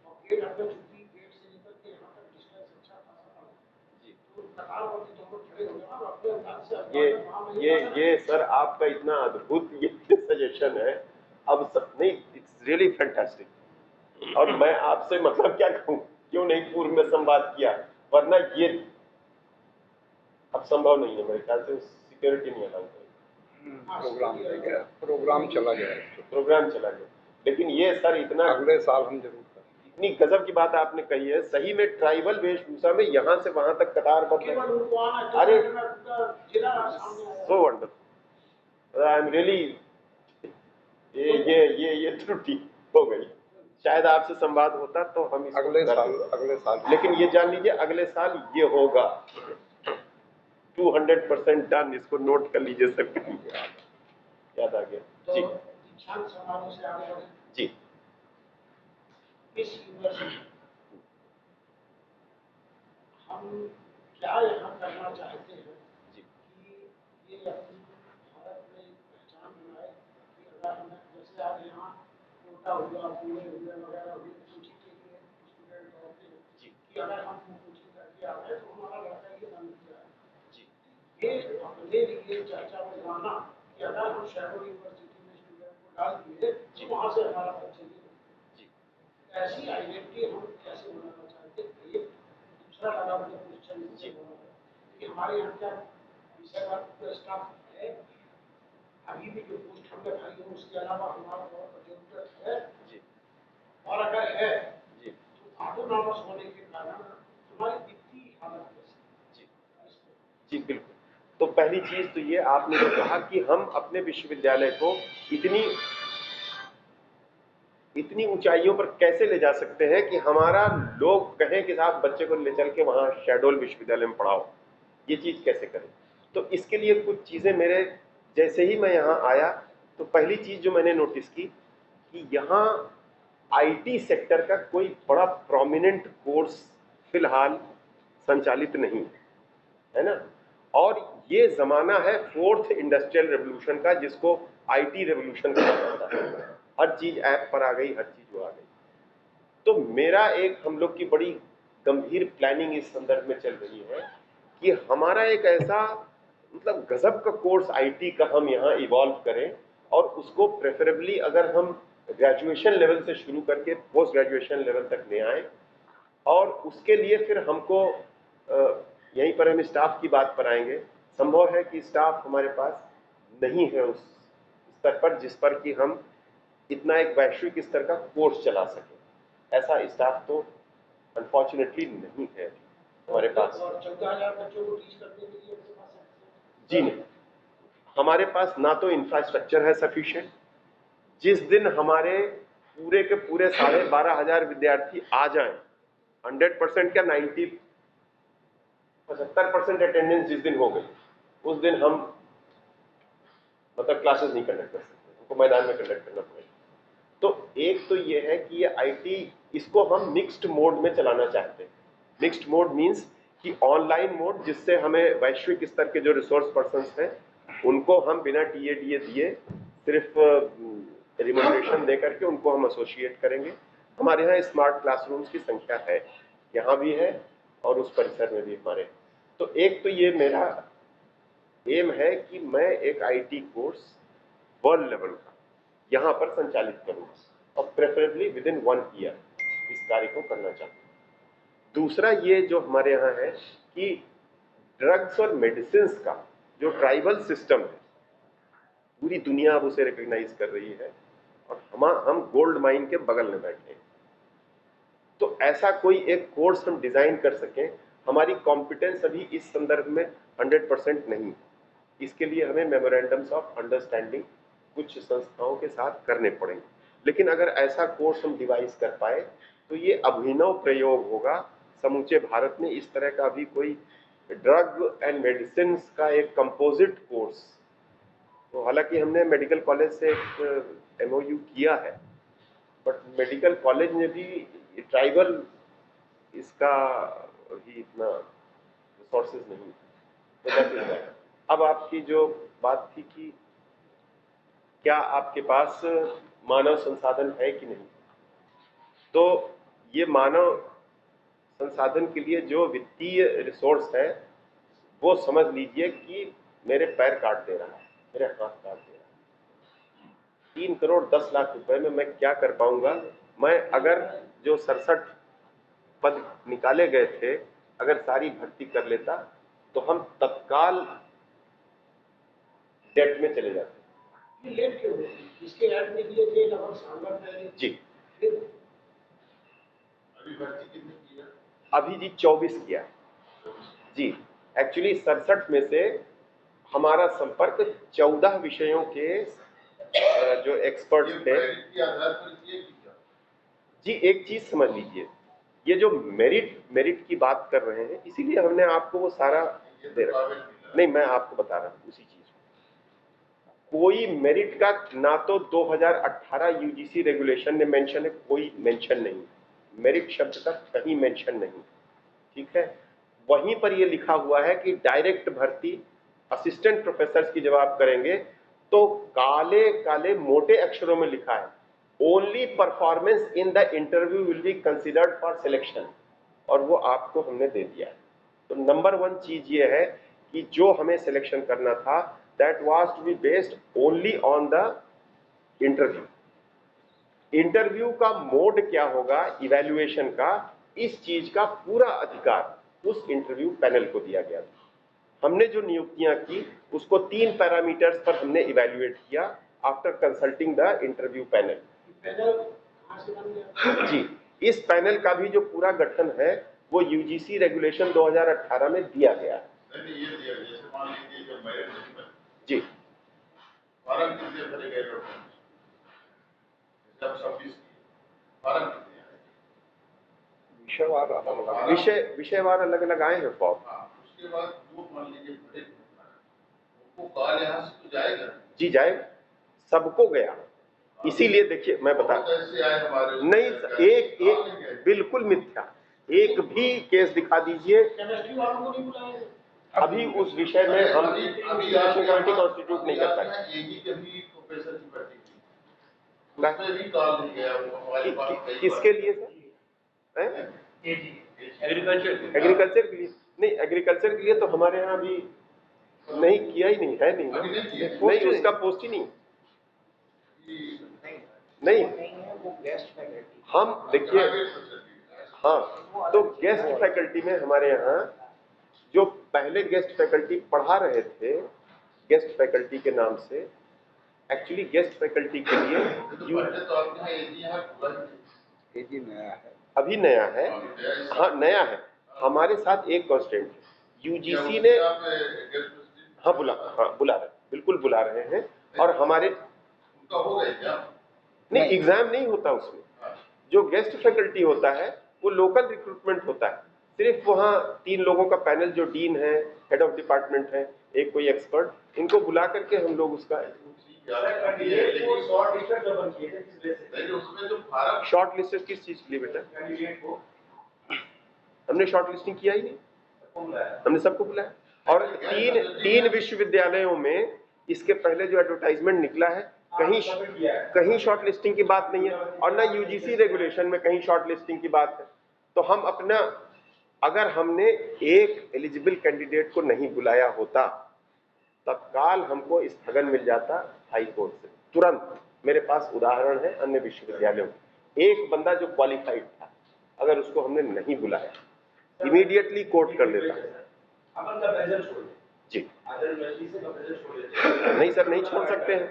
और गेट अंदर छुट्टी, गेट से निकल के यहाँ तक डिस्टेंस अच्छा खासा पड़ा
जी।
तो कतारबंदी दोनों खड़े हो गए और अपने अंदाज से
ये सर आपका इतना अद्भुत ये सजेशन है। अब सब नहीं, इट्स रियली फैंटास्टिक। और मैं आपसे मतलब क्या कहूँ, क्यों नहीं पूर्व में संवाद किया, वरना ये अब संभव नहीं है मेरे ख्याल से, सिक्योरिटी नहीं अलाउ करेगी।
प्रोग्राम चला जाएगा।
प्रोग्राम चला गया, लेकिन ये सर इतना,
अगले साल हम जरूर करेंगे।
इतनी गजब की बात आपने कही है, सही में ट्राइबल वेशभूषा में यहाँ से वहां तक कतारबद्ध। अरे so wonderful, I am really, ये त्रुटि हो गई। शायद आपसे संवाद होता तो हम इसको
अगले साल
लेकिन ये जान लीजिए अगले साल ये होगा 200% डन। इसको नोट कर लीजिए सब, याद आ गया जी।
दीक्षांत समारोह से आगे बढ़े
जी।
इस यूनिवर्सिटी हम क्या यहाँ करना चाहते हैं
जी।
कि ये अपनी भारत में एक पहचान बनाए कि अगर हमें जैसे आज यहाँ कोटा हुआ, पुणे हुआ वगैरह हुई, कोचिंग के लिए स्टूडेंट होते हैं
जी।
कि अगर हम कोचिंग करके आ गए तो हमारा लड़का ये बन गया है
जी।
ये अपने लिए चर्चा में लाना कि अगर हम शहरों यूनिवर्सिटी में स्टूडेंट को डाल दिए तो वहाँ से हमारा बच्चे जी ऐसी आइडेंटिटी हम कैसे बनाना चाहते हैं। ये दूसरा लगा मुझे क्वेश्चन जी कि हमारे यहाँ क्या विषय स्टाफ है अभी भी, जो पोस्ट हमने भरी है उसके अलावा हमारा बहुत जरूरत है
जी।
और अगर है
जी
तो ऑटोनॉमस होने के कारण हमारी वित्तीय हालत कैसी।
जी बिल्कुल। तो पहली चीज तो ये आपने जो कहा कि हम अपने विश्वविद्यालय को इतनी ऊंचाइयों पर कैसे ले जा सकते हैं कि हमारा लोग कहें कि साहब बच्चे को ले चल के वहां शहडोल विश्वविद्यालय में पढ़ाओ, ये चीज कैसे करें। तो इसके लिए कुछ चीजें मेरे, जैसे ही मैं यहाँ आया तो पहली चीज जो मैंने नोटिस की कि यहाँ आईटी सेक्टर का कोई बड़ा प्रोमिनेंट कोर्स फिलहाल संचालित नहीं है ना। और ये जमाना है 4th इंडस्ट्रियल रेवोल्यूशन का, जिसको आईटी रेवोल्यूशन कहा जाता है। हर चीज ऐप पर आ गई, हर चीज वो आ गई। तो मेरा एक, हम लोग की बड़ी गंभीर प्लानिंग इस संदर्भ में चल रही है कि हमारा एक ऐसा मतलब गजब का कोर्स आईटी का हम यहाँ इवॉल्व करें और उसको प्रेफरेबली अगर हम ग्रेजुएशन लेवल से शुरू करके पोस्ट ग्रेजुएशन लेवल तक ले आए। और उसके लिए फिर हमको यहीं पर हम स्टाफ की बात पर आएंगे। संभव है कि स्टाफ हमारे पास नहीं है उस स्तर पर जिस पर कि हम इतना एक वैश्विक स्तर का कोर्स चला सके। ऐसा स्टाफ तो अनफॉर्चुनेटली नहीं है हमारे पास।
14,000 बच्चों को टीच करने के लिए
जी नहीं, हमारे पास ना तो इंफ्रास्ट्रक्चर है सफिशिएंट। जिस दिन हमारे पूरे के पूरे 12,500 विद्यार्थी आ जाएं, 100% क्या 75% अटेंडेंस जिस दिन हो गई, उस दिन हम मतलब क्लासेस नहीं कंडक्ट कर सकते, हमको मैदान में कंडक्ट करना पड़ेगा। तो एक तो ये है कि ये आईटी, इसको हम मिक्स्ड मोड में चलाना चाहते हैं। मिक्स्ड मोड मीन्स कि ऑनलाइन मोड, जिससे हमें वैश्विक स्तर के जो रिसोर्स पर्सन्स हैं उनको हम बिना टीए दिए सिर्फ रिमोनेशन दे करके उनको हम एसोसिएट करेंगे। हमारे यहाँ स्मार्ट क्लासरूम्स की संख्या है, यहाँ भी है और उस परिसर में भी हमारे। तो एक तो ये मेरा एम है कि मैं एक आईटी कोर्स वर्ल्ड लेवल का यहाँ पर संचालित करूँगा और प्रेफरेबली विद इन 1 ईयर इस कार्य को करना चाहता हूँ। दूसरा ये जो हमारे यहाँ है कि ड्रग्स और मेडिसिन का जो ट्राइबल सिस्टम है, पूरी दुनिया अब उसे रिकग्नाइज कर रही है और हम गोल्ड माइन के बगल में बैठे हैं। तो ऐसा कोई एक कोर्स हम डिजाइन कर सकें। हमारी कॉम्पिटेंस अभी इस संदर्भ में 100% नहीं, इसके लिए हमें मेमोरेंडम्स ऑफ अंडरस्टैंडिंग कुछ संस्थाओं के साथ करने पड़ेंगे। लेकिन अगर ऐसा कोर्स हम डिवाइस कर पाए तो ये अभिनव प्रयोग होगा समूचे भारत में। इस तरह का अभी कोई ड्रग एंड मेडिसिन का एक कंपोजिट कोर्स, तो हालांकि हमने मेडिकल कॉलेज से एक एमओयू किया है, बट मेडिकल कॉलेज में भी ट्राइबल इसका भी इतना रिसोर्सेज नहीं। तो दैट इज दैट। अब आपकी जो बात थी कि क्या आपके पास मानव संसाधन है कि नहीं, तो ये मानव संसाधन के लिए जो वित्तीय रिसोर्स है वो समझ लीजिए कि मेरे पैर काट दे रहा है, मेरे हाथ काट दे रहा है। 3 करोड़ 10 लाख रुपए में मैं क्या कर पाऊंगा? मैं अगर जो 67 पद निकाले गए थे अगर सारी भर्ती कर लेता तो हम तत्काल डेट में चले जाते।
ये लेट क्यों हुई? इसके ऐड निकले थे लगभग साल भर पहले।
जी
फिर
अभी भर्ती कितनी की है?
अभी जी 24 किया जी। एक्चुअली 67 में से हमारा संपर्क 14 विषयों के जो एक्सपर्ट्स थे।
के आधार पर किए कि क्या?
जी एक चीज समझ लीजिए, ये जो मेरिट की बात कर रहे हैं, इसीलिए हमने आपको वो सारा दे रखा। नहीं, मैं आपको बता रहा हूँ उसी चीज को। कोई मेरिट का ना तो 2018 यूजीसी रेगुलेशन ने मेंशन है, कोई मेंशन नहीं, मेरिट शब्द का कहीं मेंशन नहीं, ठीक है। वहीं पर ये लिखा हुआ है कि डायरेक्ट भर्ती असिस्टेंट प्रोफेसर की जब आप करेंगे तो काले काले मोटे अक्षरों में लिखा है, only performance in the interview will be considered for selection, और वो आपको हमने दे दिया है। तो नंबर 1 चीज ये है कि जो हमें सिलेक्शन करना था that was to be based only on the interview. Interview का मोड क्या होगा, इवैल्यूएशन का, इस चीज का पूरा अधिकार उस इंटरव्यू पैनल को दिया गया था। हमने जो नियुक्तियां की उसको 3 पैरामीटर्स पर हमने इवैल्यूएट किया after consulting the interview panel.
Panel कहाँ से बन गया?
जी, इस पैनल का भी जो पूरा गठन है वो यूजीसी रेगुलेशन 2018 में दिया गया है।
नहीं, ये दिया जैसे मान लीजिए जब मेरिट नहीं बने,
जी
फॉर्म कितने भरे गए लोग? जब 26 फॉर्म कितने आए?
विषयवार अलग अलग आए हैं फॉर्म।
हाँ, उसके बाद जो मान लीजिए भरे उनको कॉल यहाँ से तो जाएगा।
जी जाएगा, सबको गया। इसीलिए देखिए मैं बता,
ऐसे आए हमारे
नहीं एक बिल्कुल मिथ्या, एक भी केस दिखा दीजिए।
केमिस्ट्री वालों को नहीं बुलाया?
अभी उस विषय में हम सिलेक्शन कमेटी कॉन्स्टिट्यूट नहीं कर पाए।
एजी के भी प्रोफेसर की भर्ती की, उसमें भी कॉल नहीं गया हमारे पास।
किसके लिए सर? एग्रीकल्चर के लिए? नहीं, एग्रीकल्चर के लिए तो हमारे यहाँ अभी नहीं किया ही नहीं है, नहीं उसका पोस्ट ही नहीं। नहीं हम देखिए, हाँ तो गेस्ट फैकल्टी में हमारे यहाँ जो पहले गेस्ट फैकल्टी पढ़ा रहे थे गेस्ट फैकल्टी के नाम से, एक्चुअली गेस्ट फैकल्टी के लिए
एजी नया है,
अभी नया है। हाँ नया है, हमारे साथ एक कांस्टेंट है। यूजीसी ने हाँ बुला रहे, बिल्कुल बुला रहे हैं। और हमारे
उनका हो गया क्या?
नहीं, एग्जाम नहीं होता उसमें। जो गेस्ट फैकल्टी होता है वो लोकल रिक्रूटमेंट होता है, सिर्फ वहाँ 3 लोगों का पैनल, जो डीन है, हेड ऑफ डिपार्टमेंट है, एक कोई एक्सपर्ट, इनको बुला करके हम लोग उसका
कैंडिडेट को शॉर्ट लिस्टेड जो बन किए थे किस बेसिस पे? उसमें जो फार्म
शॉर्ट लिस्टेड किस चीज के लिए बेटा?
कैंडिडेट को
हमने शॉर्ट लिस्टिंग किया ही नहीं, हमने सबको बुलाया। और तीन विश्वविद्यालयों में इसके पहले जो एडवर्टाइजमेंट निकला है कहीं शॉर्ट लिस्टिंग की बात नहीं है, और ना यूजीसी रेगुलेशन में कहीं शॉर्ट लिस्टिंग की बात है। तो हम अपना, अगर हमने एक एलिजिबल कैंडिडेट को नहीं बुलाया होता तत्काल हमको स्थगन मिल जाता हाई कोर्ट से तुरंत। मेरे पास उदाहरण है अन्य विश्वविद्यालयों में, एक बंदा जो क्वालिफाइड था अगर उसको हमने नहीं बुलाया इमीडिएटली कोर्ट कर देता।
अपन का प्रेशर छोड़ दे
जी
अदर यूनिवर्सिटी से का प्रेशर छोड़ देते
नहीं सर, नहीं छोड़ सकते हैं,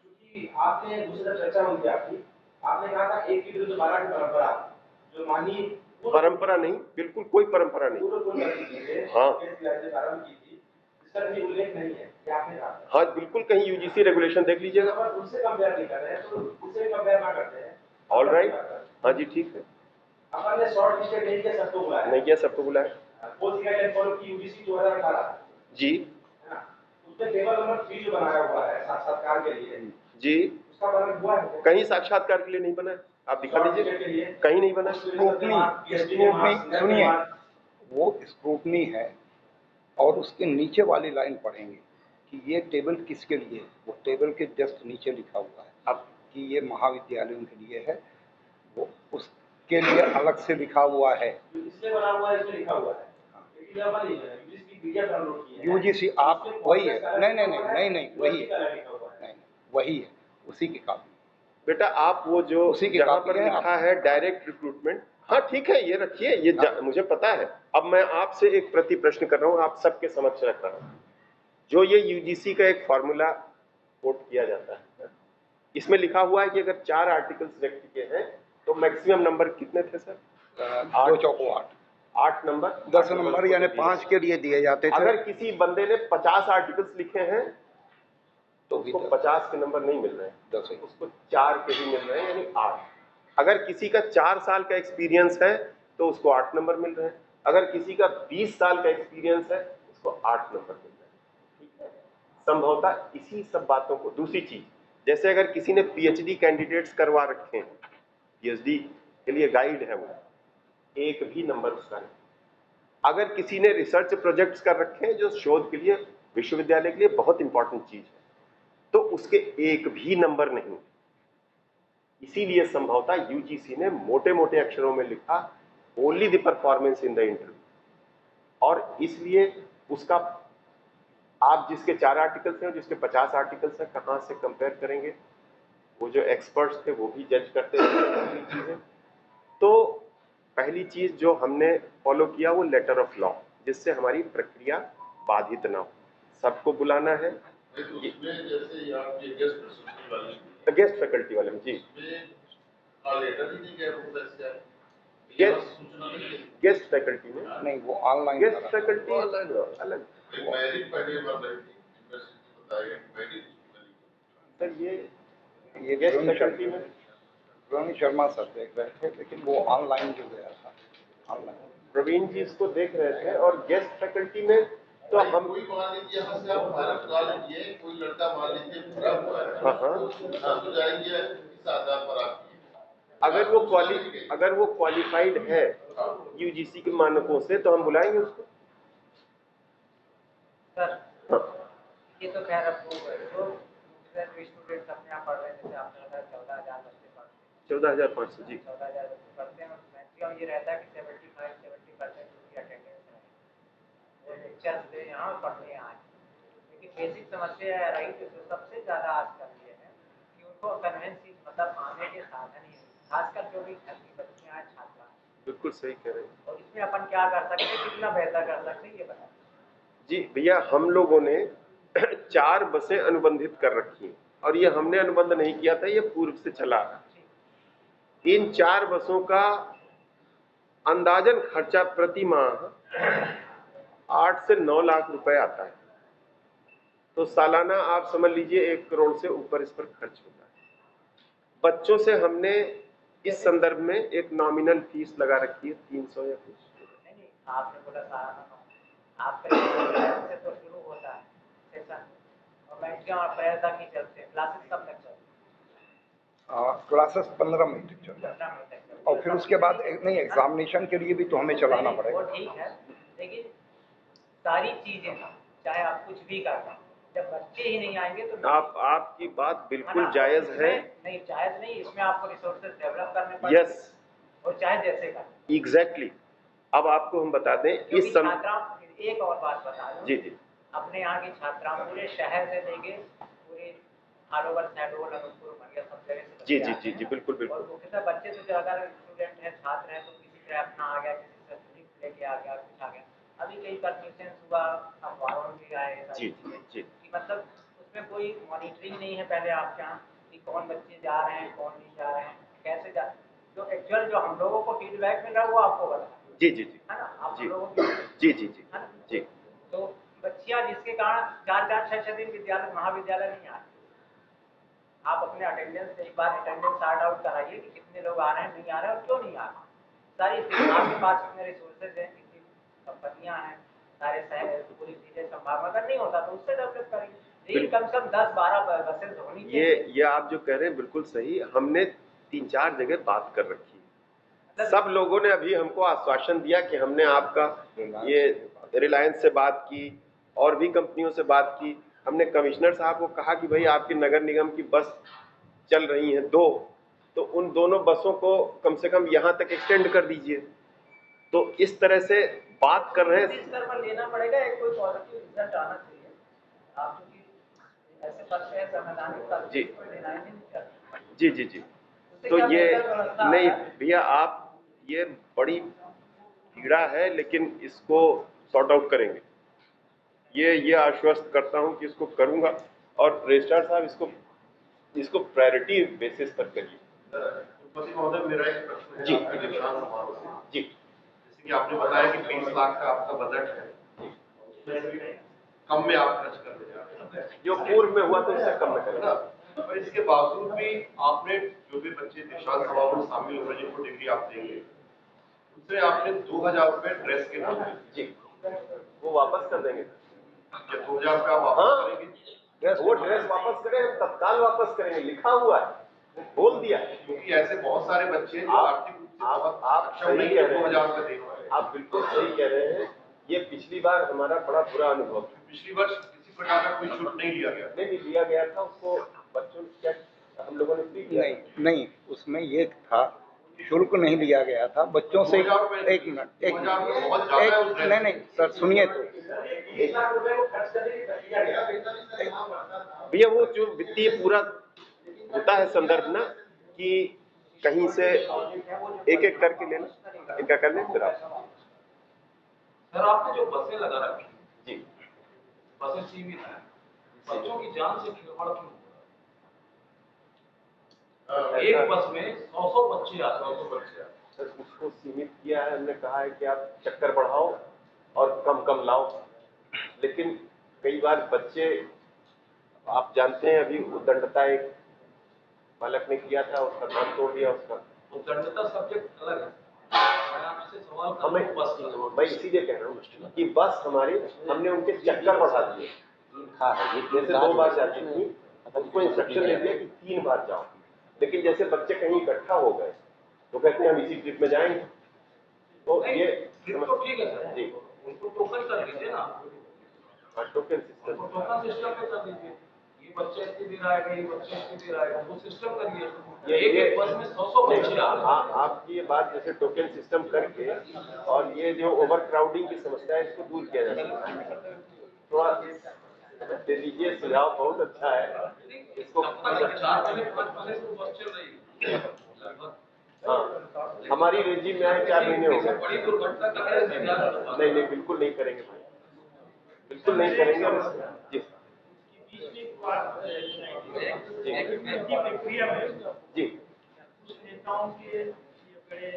क्योंकि आपने दूसरी तरफ चर्चा होगी आपकी, आपने कहा था एक की विरुद्ध 12 की परंपरा जो मानी
परंपरा नहीं, बिल्कुल कोई परंपरा नहीं। हाँ
इसका भी उल्लेख नहीं है कि आपने कहा।
हाँ बिल्कुल, कहीं यूजीसी रेगुलेशन देख लीजिएगा।
उससे कंपेयर नहीं कर रहे हैं, तो उससे कंपेयर ना करते हैं।
ऑल राइट, हाँ जी ठीक है।
अपन ने शॉर्ट लिस्टेड नहीं किया, सबको बुलाया
नहीं किया, सबको बुलाया।
पोस्ट गाइडलाइन फॉलो की यूजीसी 2018
जी,
है ना, उसमें टेबल नंबर 3 जो बनाया हुआ है साक्षात्कार के लिए
जी,
उसका वर्णन हुआ है
कहीं साक्षात्कार के लिए नहीं बना है, आप दिखा दीजिए, कहीं नहीं बना।
स्क्रूटनी सुनिए, वो स्क्रूटनी है और उसके नीचे वाली लाइन पढ़ेंगे कि ये टेबल किसके लिए, वो टेबल के जस्ट नीचे लिखा हुआ है अब कि ये महाविद्यालयों के लिए है, वो उसके लिए अलग से लिखा हुआ है।
इसलिए बना हुआ है, इसमें लिखा हुआ है, लेकिन यहाँ पर नहीं है। यूजीसी पीडीएफ डाउनलोड की है,
यूजीसी आप वही है, नहीं वही है, नहीं वही है, उसी की कॉपी
बेटा। आप वो जो
उसी की
जहाँ
कॉपी
पर
है
लिखा है डायरेक्ट रिक्रूटमेंट, हाँ ठीक है, ये रखिए, ये मुझे पता है। अब मैं आपसे एक प्रति प्रश्न कर रहा हूँ, आप सबके समक्ष रख रहा हूँ। जो ये यूजीसी का एक फॉर्मूला कोट किया जाता है, इसमें लिखा हुआ है कि अगर 4 आर्टिकल्स व्यक्ति के हैं तो मैक्सिमम नंबर कितने थे सर?
2 चौको 8
नंबर,
10 नंबर यानी 5 के लिए दिए जाते थे।
अगर किसी बंदे ने 50 आर्टिकल्स लिखे हैं तो उसको 50 के नंबर नहीं मिल रहे हैं,
10
उसको 4 के ही मिल रहे हैं, यानी 8। अगर किसी का 4 साल का एक्सपीरियंस है तो उसको 8 नंबर मिल रहे हैं, अगर किसी का 20 साल का एक्सपीरियंस है उसको 8 नंबर मिल रहे हैं। ठीक है, संभवतः इसी सब बातों को। दूसरी चीज, जैसे अगर किसी ने पीएचडी कैंडिडेट्स करवा रखे हैं, पीएचडी के लिए गाइड है, वो एक भी नंबर उसका नहीं। अगर किसी ने रिसर्च प्रोजेक्ट्स कर रखे हैं जो शोध के लिए, विश्वविद्यालय के लिए बहुत इंपॉर्टेंट चीज है, तो उसके एक भी नंबर नहीं। इसीलिए संभवतः यूजीसी ने मोटे मोटे अक्षरों में लिखा only the performance in the interview, और इसलिए उसका आप जिसके 4 आर्टिकल्स हैं, जिसके 50 आर्टिकल्स हैं, कहां से कंपेयर करेंगे? वो जो एक्सपर्ट्स थे वो भी जज करते हैं चीजें। तो पहली चीज जो हमने फॉलो किया वो लेटर ऑफ लॉ, जिससे हमारी प्रक्रिया बाधित ना हो। सबको बुलाना है।
जैसे आप ये
गेस्ट फैकल्टी वाले में जी, गेस्ट फैकल्टी में
नहीं, वो ऑनलाइन
गेस्ट फैकल्टी अलग। सर ये गेस्ट फैकल्टी में
प्रवीण शर्मा सर देख रहे थे, लेकिन वो ऑनलाइन जो गया था, ऑनलाइन
प्रवीण जी इसको देख रहे थे। और गेस्ट फैकल्टी में तो हम
कोई मान लीजिए यहाँ से आप भारत कॉलेज किए, कोई लड़का मान लीजिए पूरा हुआ है, तो जाएंगे इस आधार पर आप
अगर वो क्वालिफाइड है यूजीसी के मानकों से तो हम बुलाएंगे उसको।
सर ये तो खैर अब तो स्टूडेंट्स अपने यहाँ पढ़ रहे हैं, जैसे आपने बताया 14,000 बच्चे पढ़ते हैं,
14,500 जी,
14,000 बच्चे पढ़ते हैं, और मैक्सिमम ये रहता है कि 75-70% की अटेंडेंस है, वो लेक्चर्स दे यहाँ और पढ़ने आए। लेकिन बेसिक समस्या रही तो सबसे ज़्यादा आजकल ये है कि उनको कन्वेंस मतलब आने के साधन ही नहीं, खासकर जो भी घर की बच्चियाँ हैं, छात्रा।
बिल्कुल सही कह रहे हैं।
और इसमें अपन क्या कर सकते हैं, कितना बेहतर कर सकते हैं, ये बताएं।
जी भैया, हम लोगों ने 4 बसें अनुबंधित कर रखी हैं, और ये हमने अनुबंध नहीं किया था, ये पूर्व से चला आ रहा है। इन 4 बसों का अंदाजन खर्चा प्रति माह 8 से 9 लाख रुपए आता है। तो सालाना आप समझ लीजिए 1 करोड़ से ऊपर इस पर खर्च होता है। बच्चों से हमने इस संदर्भ में एक नॉमिनल फीस लगा रखी है 300 या कुछ।
नहीं, आपने बोला सारा आपका से तो शुरू होता है सेशन, और और एंट्रियाँ अप्रैल तक ही चलते हैं। क्लासेस कब तक चलते हैं?
क्लासेस 15 मई तक चल रहा
15
है।
मई तक चलते हैं।
और फिर उसके बाद नहीं, एग्जामिनेशन के लिए भी तो हमें चलाना
वो
पड़ेगा।
ठीक है, लेकिन सारी चीजें चाहे आप कुछ भी कर लें, जब बच्चे ही नहीं आएंगे तो
आपकी बात बिल्कुल
ना,
जायज है।
नहीं जायज नहीं, इसमें आपको रिसोर्सेज डेवलप करने
यस,
पड़ेंगे और चाहे जैसे कर।
एग्जैक्टली। अब आपको हम बता दें इस
एक और बात बता दूं,
जी जी,
अपने यहाँ की छात्राओं पूरे शहर से लेके पूरे ऑल ओवर शहडोल, अनूपपुर, उमरिया सब जगह से
जी
बच्चे
जी
आते
जी
हैं।
जी, बिल्कुल
और
बिल्कुल।
मुख्यतः बच्चे तो जो अगर स्टूडेंट हैं, छात्र हैं, तो किसी से अपना आ गया, किसी से स्लिप लेके आ गया, कुछ आ गया। अभी कई परमिशन हुआ, अखबारों में भी आए
जी जी,
कि मतलब उसमें कोई मॉनिटरिंग नहीं है पहले आपके यहाँ कि कौन बच्चे जा रहे हैं, कौन नहीं जा रहे हैं, कैसे जा। जो एक्चुअल जो हम लोगों को फीडबैक मिल रहा है वो आपको बता
जी जी जी,
है ना, आप
जी
लोगों की
जी जी जी
है ना।
जी,
तो बच्चियां जिसके कारण 4-4, 6-6 दिन विद्यालय महाविद्यालय नहीं आ रहे। आप अपने अटेंडेंस एक बार अटेंडेंस चार्ट आउट कराइए कि कितने लोग आ रहे हैं, नहीं आ रहे हैं और क्यों नहीं आ रहे। सारी आपके पास कितने रिसोर्सेज हैं, कितनी कंपनियां हैं, सारे शहर पूरी चीजें संभाल, अगर नहीं होता तो उससे डेवलप करेंगे। लेकिन कम से कम 10-12 बसेज होनी चाहिए।
ये आप जो कह रहे हैं बिल्कुल सही। हमने 3-4 जगह बात कर रखी है। सब लोगों ने अभी हमको आश्वासन दिया कि हमने आपका ये रिलायंस से बात की और भी कंपनियों से बात की। हमने कमिश्नर साहब को कहा कि भाई आपकी नगर निगम की बस चल रही हैं 2, तो उन दोनों बसों को कम से कम यहाँ तक एक्सटेंड कर दीजिए। तो इस तरह से बात कर रहे हैं।
स्तर पर लेना पड़ेगा, एक कोई पॉजिटिव रिजल्ट आना चाहिए। आप क्योंकि ऐसे पद पे संवैधानिक पद
जी
पे डिनाई नहीं करते।
जी जी जी, तो ये नहीं भैया, आप ये बड़ी पीड़ा है, लेकिन इसको सॉर्ट आउट करेंगे। ये आश्वस्त करता हूं कि इसको करूंगा। और रजिस्ट्रार साहब इसको प्रायोरिटी बेसिस पर करिए।
उपपति महोदय, मेरा एक प्रश्न है
जी।
आपके दीक्षांत समारोह से।
जी,
जैसे कि आपने बताया कि 20 लाख का आपका बजट है, उसमें भी कम में आप खर्च कर रहे हैं,
जो पूर्व में हुआ तो उससे कम में करें
ना। और इसके बावजूद भी आपने जो भी बच्चे दीक्षांत समारोह में शामिल हो रहे हैं, जिनको डिग्री आप देंगे, उससे आपने 2000 रुपए ड्रेस के नाम पे
जी, वो वापस कर देंगे।
या 2000 रुपए आप वापस करेंगे?
वो ड्रेस वापस करें, हम तत्काल वापस करेंगे, लिखा हुआ है, बोल दिया।
क्योंकि ऐसे बहुत सारे बच्चे जो आर्थिक रूप से बहुत
आप
सक्षम नहीं है 2000 रुपए दे पाए।
आप बिल्कुल सही कह रहे हैं। ये पिछली बार हमारा बड़ा बुरा अनुभव था।
पिछली वर्ष किसी प्रकार का कोई शुल्क नहीं लिया गया।
नहीं लिया गया था उसको, बच्चों क्या हम लोगों ने फ्री किया।
नहीं, उसमें ये था, शुल्क नहीं लिया गया था बच्चों से। एक मिनट, नहीं सर, सुनिए तो।
भैया वो जो वित्तीय पूरा होता है संदर्भ ना, कि कहीं से एक एक करके लेना, एक कर लें फिर आप।
सर आपने जो बसें लगा रखी
जी,
बसें सीमित हैं, बच्चों की जान से खिलवाड़ क्यों हो रहा है? एक बस में 100 बच्चे आते हैं, 100 बच्चे आते हैं।
सर उसको सीमित किया है। हमने कहा है कि आप चक्कर बढ़ाओ और कम कम लाओ, लेकिन कई बार बच्चे, आप जानते हैं, अभी उद्दंडता एक बालक ने किया था, उसका नाम तोड़ दिया उसका।
उद्दंडता सब्जेक्ट अलग है। मैं आपसे सवाल कर रहा हूं बस की।
मैं इसीलिए कह रहा हूँ कि बस हमारी, हमने उनके चक्कर बढ़ा दिए। जैसे 2 बार जाती थी, उसको इंस्ट्रक्शन दे दिया कि 3 बार जाओ, लेकिन जैसे बच्चे कहीं इकट्ठा हो गए तो कहते हैं हम इसी ट्रिप में जाएंगे। तो ये
तो ठीक है सर
जी,
उनको टोकन कर दीजिए ना,
टोकन सिस्टम,
टोकन सिस्टम पे कर दीजिए। ये बच्चे इतनी देर आएगा, ये बच्चे इतनी देर आएगा, वो सिस्टम करिए। एक बस में 100 बच्चे आ रहे हैं।
आपकी ये बात जैसे टोकन सिस्टम करके, और ये जो ओवर क्राउडिंग की समस्या है इसको दूर किया जा सकता है। थोड़ा दे दीजिए सुझाव, बहुत अच्छा है इसको।
4 महीने 5 महीने से बस चल रही है।
हाँ, हमारी रेजिम में आए 4 महीने हो गए।
बड़ी दुर्घटना का है।
नहीं बिल्कुल नहीं करेंगे भाई, बिल्कुल नहीं करेंगे। जी जी,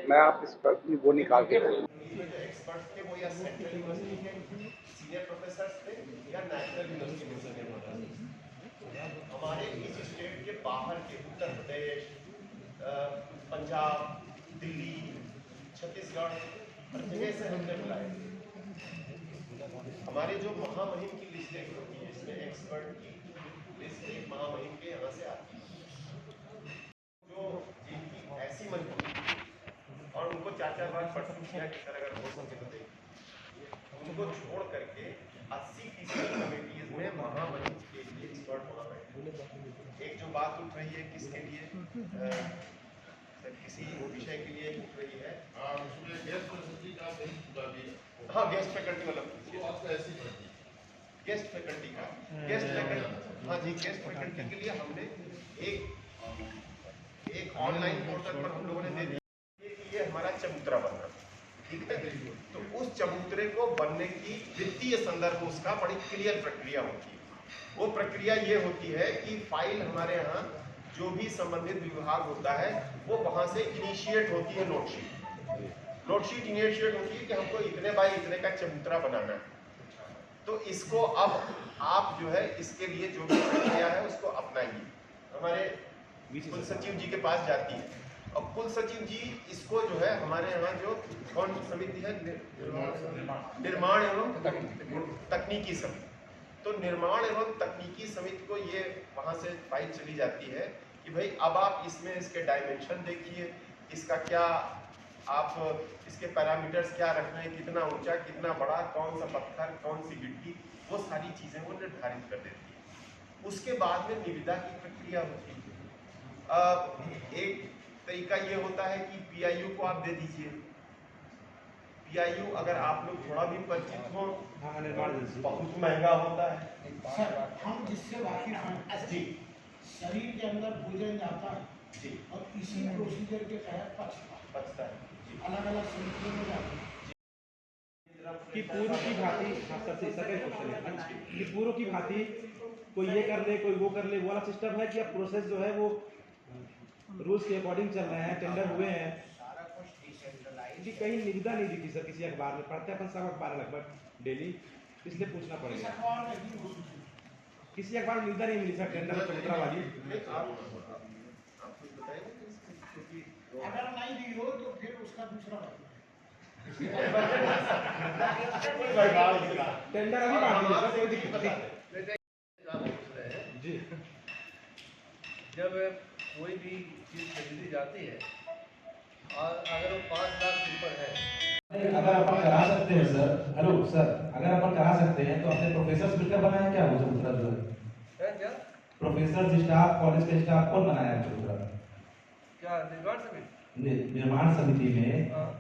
मैं आप इस पर वो निकाल के दूँ।
एक्सपर्ट्स थे वो या सेंट्रल यूनिवर्सिटी के सीनियर प्रोफेसर थे या नेशनल यूनिवर्सिटी के सीनियर प्रोफेसर। हमारे इस स्टेट के बाहर के उत्तर प्रदेश, पंजाब, दिल्ली, छत्तीसगढ़, हर जगह से हमने बुलाए। हमारे जो महामहिम की लिस्टें होती है इसमें एक्सपर्ट की, बेसिकली महामहिम के यहाँ से आती है, जो जिनकी ऐसी मजबूरी थी और उनको 4-4 बार परसों किया कि सर अगर हो सके तो देखिए, उनको छोड़ करके 80% कमेटीज में महामहिम के लिए एक्सपर्ट होना पड़ेगा। एक जो बात उठ रही है किसके लिए, किसी विषय के लिए उठ रही है, हाँ गेस्ट फैकल्टी वाला गेस्ट फैकल्टी का हाँ जी, गेस्ट फैकल्टी के लिए हमने एक ऑनलाइन पोर्टल पर हम लोगों ने दे दिया कि ये हमारा चबूतरा बन रहा है, ठीक है। तो उस चबूतरे को बनने की वित्तीय संदर्भ उसका बड़ी क्लियर प्रक्रिया होती है। वो प्रक्रिया ये होती है कि फाइल हमारे यहाँ जो भी संबंधित विभाग होता है वो वहाँ से इनिशिएट होती है, नोटशीट इनिशिएट होती है कि हमको इतने बाय इतने का चबूतरा बनाना है। तो इसको अब आप जो है इसके लिए जो भी प्रक्रिया है उसको अपनाइए, हमारे कुल सचिव जी के पास जाती है और कुल सचिव जी इसको जो है हमारे यहाँ जो कौन समिति है, निर्माण एवं तकनीकी समिति, तो निर्माण एवं तकनीकी समिति को ये वहाँ से फाइल चली जाती है कि भाई अब आप इसमें इसके डायमेंशन देखिए, इसका क्या आप इसके पैरामीटर्स क्या रखना है, कितना ऊंचा कितना बड़ा, कौन सा पत्थर कौन सी गिट्टी, वो सारी चीज़ें वो निर्धारित कर देती है। उसके बाद में निविदा की प्रक्रिया होती है। एक तरीका ये होता है कि पीआईयू को आप दे दीजिए। पीआईयू अगर आप लोग थोड़ा भी परिचित हो बहुत महंगा होता है।
सर हम जिससे वाकिफ हैं जी, शरीर के अंदर भोजन जाता है जी और इसी प्रोसीजर के तहत पचता है, अलग अलग समितियों में जाता है
कि पूर्व की भांति, हाँ सर से इसका क्या क्वेश्चन है कि पूर्व की भांति कोई ये कर ले कोई वो कर ले, वो वाला सिस्टम है कि अब प्रोसेस जो है वो रूल्स के अकॉर्डिंग चल रहे हैं, टेंडर हुए हैं कि कहीं निविदा नहीं दिखी सर किसी अखबार में, पढ़ते अपन सब अखबार लगभग डेली, इसलिए पूछना पड़ेगा। किसी अखबार में निविदा नहीं मिली सर टेंडर चबूतरा वाली।
अगर नहीं दी हो तो फिर उसका दूसरा
टेंडर अभी बांट दिया सर, कोई दिक्कत नहीं जी।
जब कोई भी चीज खरीदी जाती है और अगर वो 5 लाख से ऊपर है,
अगर अपन करा सकते हैं सर, हेलो सर, अगर अपन करा सकते हैं तो अपने प्रोफेसर मिलकर बनाया क्या वो चबूतरा जो है?
क्या
प्रोफेसर स्टाफ कॉलेज के स्टाफ कौन बनाया चबूतरा?
क्या निर्माण समिति?
निर्माण समिति में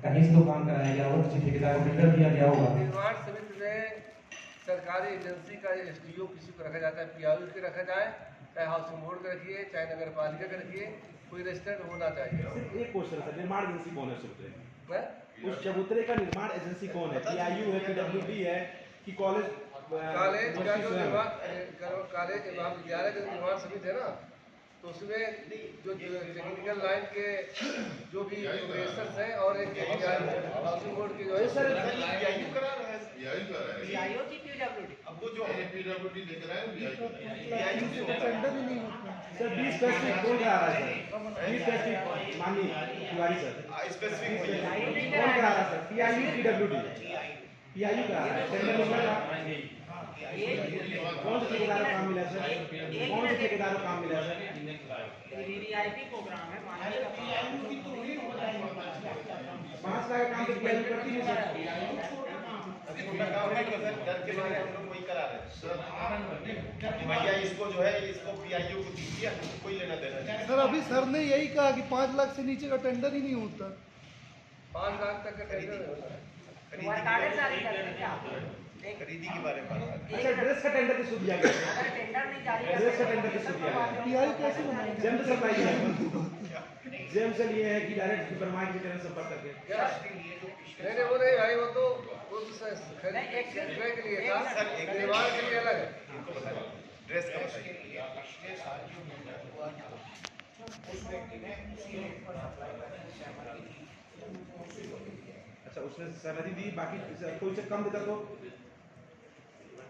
कहीं से तो काम कराया गया होगा, किसी ठेकेदार को टेंडर दिया गया होगा।
निर्माण समिति में सरकारी एजेंसी का एसडीओ किसी को रखा जाता है, पीआईयू के रखा जाए, चाहे हाउसिंग बोर्ड का रखिए, चाहे नगर पालिका का रखिए, कोई रजिस्टर्ड होना चाहिए।
एक क्वेश्चन सर, निर्माण एजेंसी कौन है चबूतरे की? उस चबूतरे का निर्माण एजेंसी कौन है? पीआईयू है, पीडब्ल्यूडी है कि कॉलेज
का जो निर्माण कॉलेज महाविद्यालय का निर्माण समिति है ना, तो उसमें जो टेक्निकल लाइन के जो भी प्रोफेसर्स हैं और एक हाउसिंग बोर्ड के जो है
सर पीआईयू करा रहा है,
पीआईयू की पीडब्ल्यूडी,
अब वो जो पीडब्ल्यूडी लेकर आए
पीआईयू से टेंडर ही नहीं होता सर। 20 स्पेसिफिक कौन करा रहा है सर? 20 स्पेसिफिक माननीय तिवारी सर,
स्पेसिफिक
कौन करा रहा है सर? पीआईयू पीडब्ल्यूडी, पीआईयू करा रहा है टेंडर निकला। कौन से ठेकेदार को काम मिला सर? कौन से ठेकेदार को काम मिला सर?
वीवीआईपी प्रोग्राम है,
पीआईयू की तो ही हो जाएगा
5 लाख का काम तो पीआईयू करती नहीं सर।
अभी छोटा काम है कि सर डर के मारे हम लोग वही करा रहे हैं कि भैया इसको जो है इसको पीआईयू को दीजिए, हमको कोई लेना देना नहीं।
सर अभी सर ने यही कहा कि 5 लाख से नीचे का टेंडर ही नहीं होता।
5 लाख तक का टेंडर होता है।
खरीदी के बारे में बात कर।
अच्छा ड्रेस का टेंडर किसको दिया गया?
अगर टेंडर नहीं जारी
ड्रेस का टेंडर किसको दिया गया?
पीआई कैसे बनाएंगे?
जेम से सप्लाई किया। जेम से लिए है कि डायरेक्ट सुपरमार्केट के तरह संपर्क करके?
नहीं वो नहीं भाई, वो तो खरीद के लिए था, निर्माण के लिए अलग है।
ड्रेस का बताइए।
अच्छा उसने सहमति दी, बाकी कोई से कम देता तो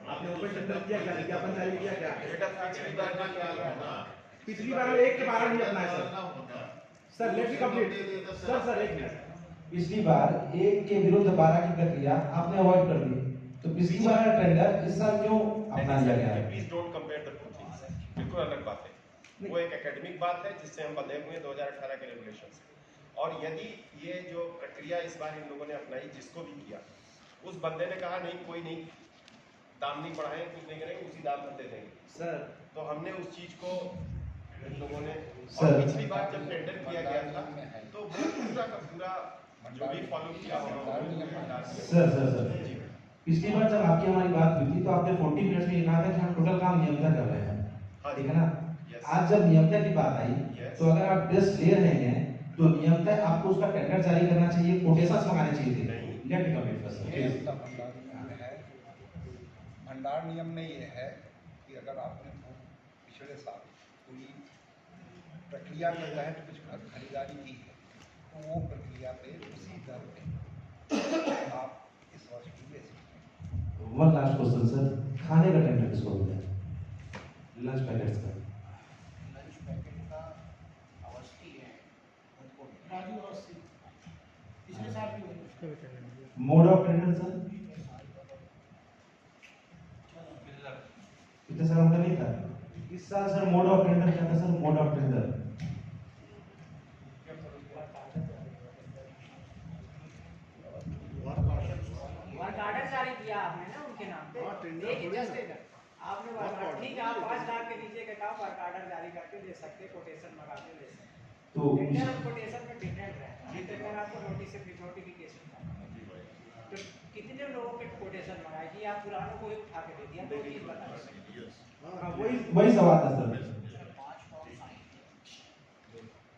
आपने ओपन टेंडर किया क्या? विज्ञापन जारी किया क्या? पिछली बार 1 के 12 नहीं अपना है sir. Let me complete sir एक मिनट।
पिछली बार 1 के विरुद्ध 12 की प्रक्रिया आपने अवॉइड कर दी, तो पिछली बार टेंडर इस साल क्यों अपना लिया गया है?
Please don't compare the two things, बिल्कुल अलग बात है। वो एक एकेडमिक बात है जिससे हम बंधे हुए हैं 2018 के रेगुलेशन से। और यदि ये जो प्रक्रिया इस बार इन लोगों ने अपनाई, जिसको भी किया, उस बंदे ने कहा नहीं कोई नहीं, दाम नहीं बढ़ाएंगे, कुछ नहीं करेंगे, उसी दाम पर दे देंगे सर, तो हमने उस चीज को इन लोगों ने, और पिछली बार जब टेंडर किया गया था तो वो पूरा का पूरा जो भी फॉलो किया
सर पिछली बार जब आपकी हमारी बात हुई थी तो आपने 40 मिनट्स में ये कहा था कि हम टोटल काम नियमता कर रहे हैं, ठीक है ना। आज जब नियमता की बात आई तो अगर आप टेस्ट ले रहे हैं तो नियमता आपको उसका टेंडर जारी करना चाहिए, कोटेशंस मंगाने चाहिए थे।
भंडार नियम में ये है कि अगर आपने पिछले साल कोई प्रक्रिया के तहत कुछ खरीदारी की है तो वो प्रक्रिया पे उसी दर पे आप इस वर्ष भी ले सकते हैं।
वन लास्ट क्वेश्चन सर, खाने का टेंडर किसको होता है? लंच पैकेट्स का।
लंच पैकेट का अवस्थी है राजू अवस्थी, पिछले साल भी हुआ।
मोड ऑफ टेंडर सर पिछले साल उनका नहीं था, इस साल सर मोड ऑफ टेंडर क्या था sir? Mode of tender
work order जारी किया आपने ना उनके नाम पे, आपने ठीक है, आप 5 लाख के नीचे का काम वर्क ऑर्डर जारी करके दे सकते, कोटेशन मंगा के दे सकते।
तो
टेंडर और कोटेशन में डिफरेंट है। अभी तक मैंने आपको नोटिफिकेशन तो कितने लोगों के कोटेशन मंगाए कि आप पुरानों को ही उठा के दे दिया, 2 चीज बताइए।
वही सवाल था सर,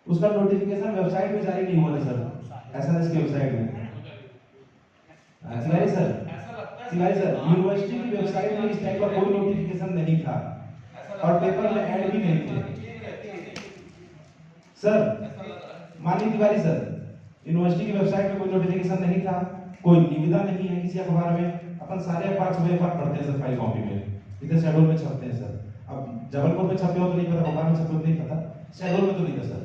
उसका नोटिफिकेशन वेबसाइट में जारी नहीं हुआ था सर, एसएनएस की वेबसाइट में। तिवारी सर यूनिवर्सिटी की वेबसाइट में इस टाइप का कोई नोटिफिकेशन नहीं था और पेपर में ऐड भी नहीं थे सर। माननीय तिवारी सर, यूनिवर्सिटी की वेबसाइट में कोई नोटिफिकेशन नहीं था, कोई निविदा नहीं है किसी अखबार में। अपन सारे अखबार सुबह अखबार पढ़ते हैं सर, फाइल कॉपी में, इधर शेड्यूल में छपते हैं सर। अब जबलपुर में छपे हो तो नहीं पता, भोपाल में छपे हो तो नहीं पता, शेड्यूल में तो नहीं था सर।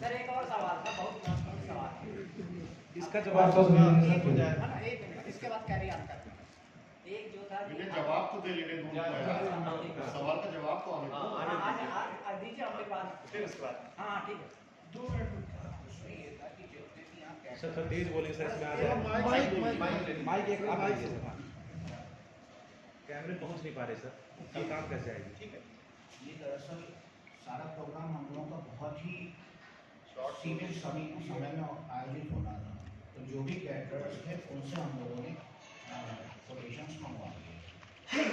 सर एक और सवाल था, बहुत महत्वपूर्ण सवाल है,
इसका जवाब तो
इसके बाद कैरी ऑन करते हैं। एक जो था
जवाब तो दे लेने दो, सवाल का जवाब तो
आज दीजिए अपने पास,
फिर उसके बाद
हाँ ठीक है।
2 मिनट उसमें ये था कि जितने भी यहाँ
सर तेज बोलेंगे सर, इसमें आ जाए माइक एक आप लीजिए सर, कैमरे पहुंच नहीं पा रहे सर, कल काम कैसे आएगी? ठीक है,
ये दरअसल सारा प्रोग्राम हम लोगों का बहुत ही सीमित समय में आयोजित होना था, तो जो भी कैटरर्स थे उनसे हम लोगों ने कोटेशंस मंगवा लिए।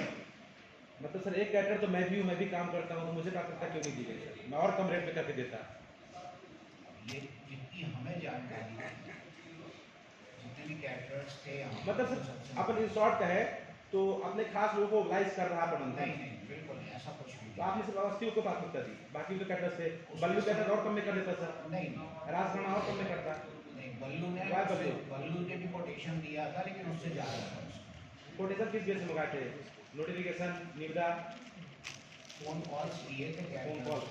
मतलब सर एक कैटर तो मैं भी काम करता हूँ, तो मुझे प्राथमिकता क्यों नहीं दी गई सर? मैं और कम रेट में करके देता।
ये जितनी हमें जानकारी है, जितने भी कैटरर्स थे
मतलब सर अपन इन शॉर्ट का है तो अपने खास लोगों को ऑर्गेनाइज कर रहा प्रबंधन।
नहीं बिल्कुल नहीं, ऐसा कुछ नहीं।
तो आपने सिर्फ अवस्थियों को प्राथमिकता दी, बाकी तो कैटर्स थे। बल्लू कैटर और कम में कर देता सर,
नहीं
राजखन्ना और कम में करता।
नहीं, बल्लू ने भी कोटेशन दिया था लेकिन उससे ज़्यादा था।
कोटेशन किस बेस से मंगाए थे? नोटिफिकेशन, निविदा,
फोन कॉल्स किए थे,
फोन कॉल।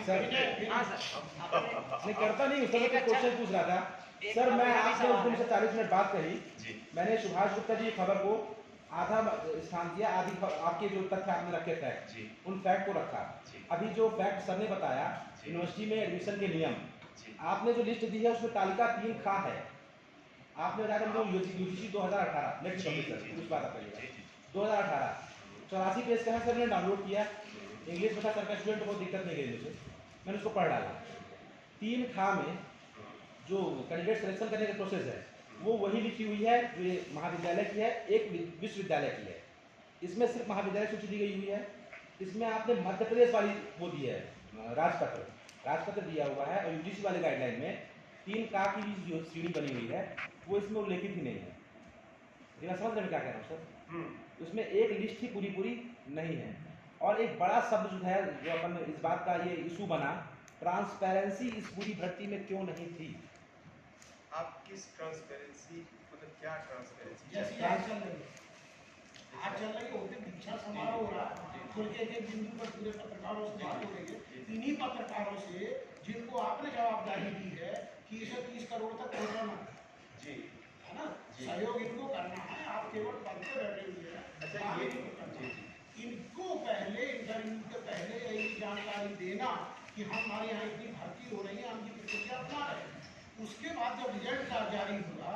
सर
नहीं करता नहीं, उसका मैं क्वेश्चन पूछ रहा था सर। मैं आपसे उस दिन से 40 मिनट बात कही, मैंने सुभाष गुप्ता जी की खबर को आधा स्थान दिया, आधी आपके जो तथ्य आपने रखे थे उन फैक्ट को रखा। अभी जो फैक्ट सर ने बताया यूनिवर्सिटी में एडमिशन के नियम, आपने जो लिस्ट दी है उसमें तालिका 3 खा है। आपने बताया जो यूजीसी 2018 नेक्स्ट कमीशन कुछ बात बताइएगा 2018 84 पेज का है सर, ने डाउनलोड किया, इंग्लिश में था सर का स्टूडेंट को दिक्कत नहीं गई मुझे, मैंने उसको पढ़ डाला। 3 खा में जो कैंडिडेट सिलेक्शन करने का प्रोसेस है वो वही लिखी हुई है जो ये महाविद्यालय की है, एक विश्वविद्यालय की है। इसमें सिर्फ महाविद्यालय सूची दी गई हुई है। इसमें आपने मध्य प्रदेश वाली वो दी है, राजपत्र दिया हुआ है, और यूजीसी वाले गाइडलाइन में 3 का की भी जो श्रेणी बनी हुई है वो इसमें उल्लेखित ही नहीं है। मैं समझ रहे मैं क्या कह रहा हूँ सर? उसमें एक लिस्ट ही पूरी नहीं है। और एक बड़ा शब्द जो है जो अपन इस बात का ये इशू बना, ट्रांसपेरेंसी इस पूरी भर्ती में क्यों नहीं थी?
आप किस ट्रांसपेरेंसी, मतलब क्या ट्रांसपेरेंसी?
जैसे आज चल रही होते दीक्षा समारोह हो रहा, खुल के एक बिंदु पर पूरे पत्रकारों से बात हो रही है, इन्हीं पत्रकारों से जिनको आपने जवाबदारी दी है कि इसे 30 करोड़ तक पहुंचाना जी है ना, सहयोग इनको करना है, आप केवल पढ़ते बैठे हुए हैं। इनको पहले इंटरव्यू के पहले यही जानकारी देना कि हमारे यहाँ इतनी भर्ती हो रही है, हम की प्रक्रिया अपना रहे हैं। उसके बाद जब रिजल्ट का जारी हुआ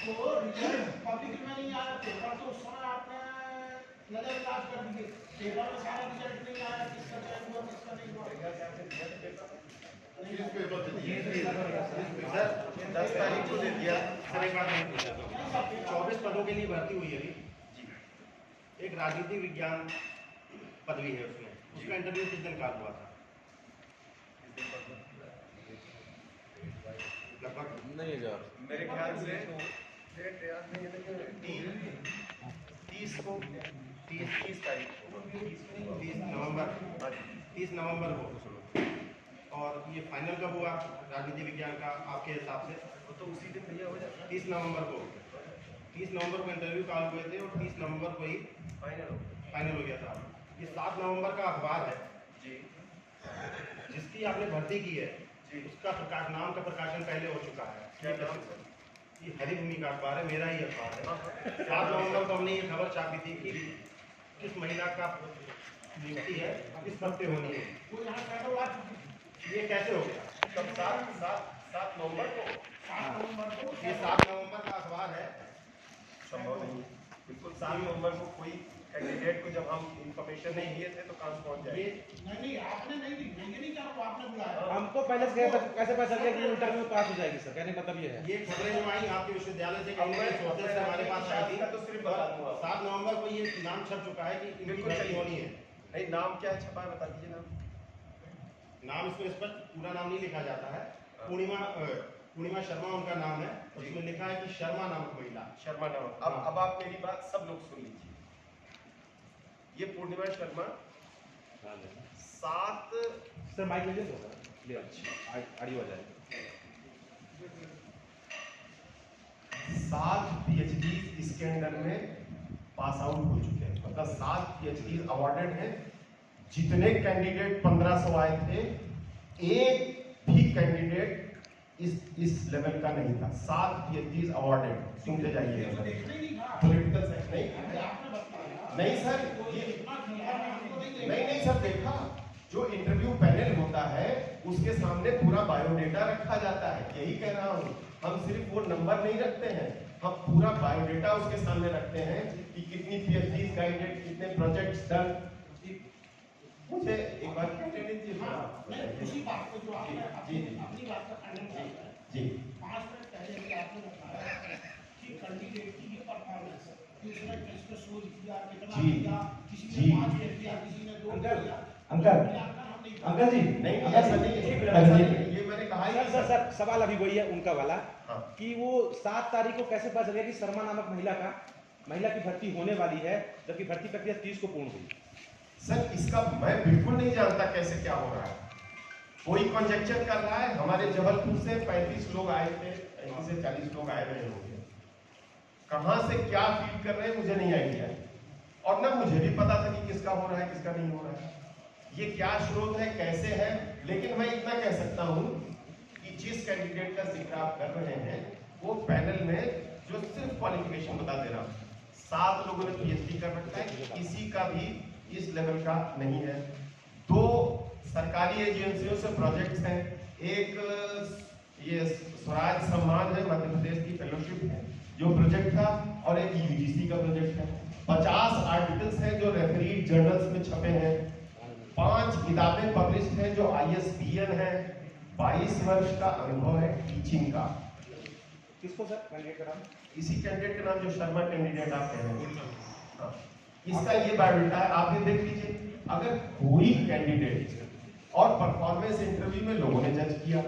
तो रिजल्ट पब्लिक में नहीं आया, पेपर तो उस समय आपने नजरअंदाज कर दिए, पेपर में सारा रिजल्ट नहीं आया, किसका चयन हुआ किसका नहीं हुआ।
सर 10 तारीख को दे दिया। सर एक बात 24 पदों के लिए भर्ती हुई है अभी। एक राजनीतिक विज्ञान पदवी है उसमें, उसका इंटरव्यू किस दिन काल हुआ था? लगभग
नहीं जा
मेरे ख्याल से 30 को 30 तारीख को 30 नवंबर को। और ये फाइनल कब हुआ राजनीति विज्ञान का आपके हिसाब से? तो उसी दिन भैया हो जाता 30 नवंबर को। 30 नवंबर को इंटरव्यू कॉल हुए थे और 30 नवंबर को ही फाइनल हो गया था। ये 7 नवंबर का अखबार है जी, जिसकी आपने भर्ती की है जी, उसका नाम का प्रकाशन पहले हो चुका है। क्या नाम सर? ये हरिभूमि का अखबार है, मेरा ही अखबार है। 7 नवंबर को हमने ये खबर छापी थी कि किस महिला का नियुक्ति है, किस पद पे होनी है। ये कैसे हो गया? तब 7 नवंबर को ये 7 नवंबर का अखबार है।
संभव नहीं, बिल्कुल 7 नवंबर को कोई कैंडिडेट को जब हम इंफॉर्मेशन नहीं दिए थे तो कहाँ पहुँच जाए?
नहीं आपने नहीं दी, ये नहीं कहा, आपने बुलाया।
हमको पहले से कैसे पता चल गया कि इंटरव्यू पास हो जाएगी सर? कहने का मतलब ये है
ये खबरें जो आई आपके विश्वविद्यालय से सोर्सेज से हमारे पास आई थी,
तो सिर्फ बता दूंगा।
7 नवंबर को ये नाम छप चुका है कि इनकी भर्ती होनी है।
नहीं, नाम क्या छपा है बता दीजिए।
नाम इसमें स्पष्ट पूरा नाम नहीं लिखा जाता है। पूर्णिमा शर्मा उनका नाम है, उसमें लिखा है कि शर्मा नामक महिला।
शर्मा नाम। अब आप मेरी बात सब लोग सुन लीजिए। ये पूर्णिमा शर्मा 7
सर माइक लीजिए तो क्लियर ऑडियो आ जाएगा।
7 PhD इसके अंदर में पास आउट हो चुके हैं, मतलब 7 PhD अवॉर्डेड हैं। जितने कैंडिडेट 1500 आए थे, एक भी कैंडिडेट इस लेवल का नहीं था। 7 PhD अवॉर्डेड। सुनते जाइए। पॉलिटिकल साइंस नहीं सर, ये नहीं सर, देखा जो इंटरव्यू पैनल होता है उसके सामने पूरा बायोडेटा रखा जाता है। यही कह रहा हूँ, हम सिर्फ वो नंबर नहीं रखते हैं, हम पूरा बायोडेटा उसके सामने रखते हैं कि कितनी PhD गाइडेड, कितने प्रोजेक्ट्स डन। मुझे एक बार कहने दीजिए।
उसी बात को जो आपने
जी
अपनी बात का खंडन किया है
जी
5 मिनट पहले भी आपने बताया कि कैंडिडेट की ये परफॉर्मेंस कि उसने टेस्ट सोच किया, कितना किया, किसी ने 5 मिनट किया, किसी ने 2 किया।
अंकल जी
नहीं, ये मैंने कहा ही
सर सवाल अभी वही है उनका वाला।
हाँ।
कि वो 7 तारीख को कैसे पता चलेगा कि शर्मा नामक महिला की भर्ती होने वाली है, जबकि भर्ती प्रक्रिया 30 को पूर्ण हुई?
सर इसका मैं बिल्कुल नहीं जानता कैसे क्या हो रहा है। कोई कॉन्जेक्चर कर रहा है। हमारे जबलपुर से 35 लोग आए थे, 35 से 40 लोग आए हुए होंगे। कहां से क्या फील कर रहे हैं मुझे नहीं आइडिया, और ना मुझे भी पता था कि किसका हो रहा है किसका नहीं हो रहा है, ये क्या स्रोत है कैसे है। लेकिन मैं इतना कह सकता हूं कि जिस कैंडिडेट का जिक्र आप कर रहे हैं वो पैनल में जो सिर्फ क्वालिफिकेशन बता दे रहा हूं, 7 लोगों ने PhD कर रखा है, किसी का भी इस लेवल का नहीं है। 2 सरकारी एजेंसियों से प्रोजेक्ट्स हैं, एक ये स्वराज सम्मान है, मध्य प्रदेश की फेलोशिप है जो प्रोजेक्ट था, और एक UGC का प्रोजेक्ट है। 50 आर्टिकल्स हैं जो रेफरीड जर्नल्स में छपे हैं, 5 किताबें पब्लिश्ड हैं जो ISBN है, 22 वर्ष का अनुभव है टीचिंग का।
किसको सर कैंडिडेट का नाम?
इसी कैंडिडेट का नाम जो शर्मा कैंडिडेट आप कह रहे हैं, इसका ये बायोडाटा है, आप ये देख लीजिए। अगर कोई कैंडिडेट और परफॉर्मेंस इंटरव्यू में लोगों ने जज किया,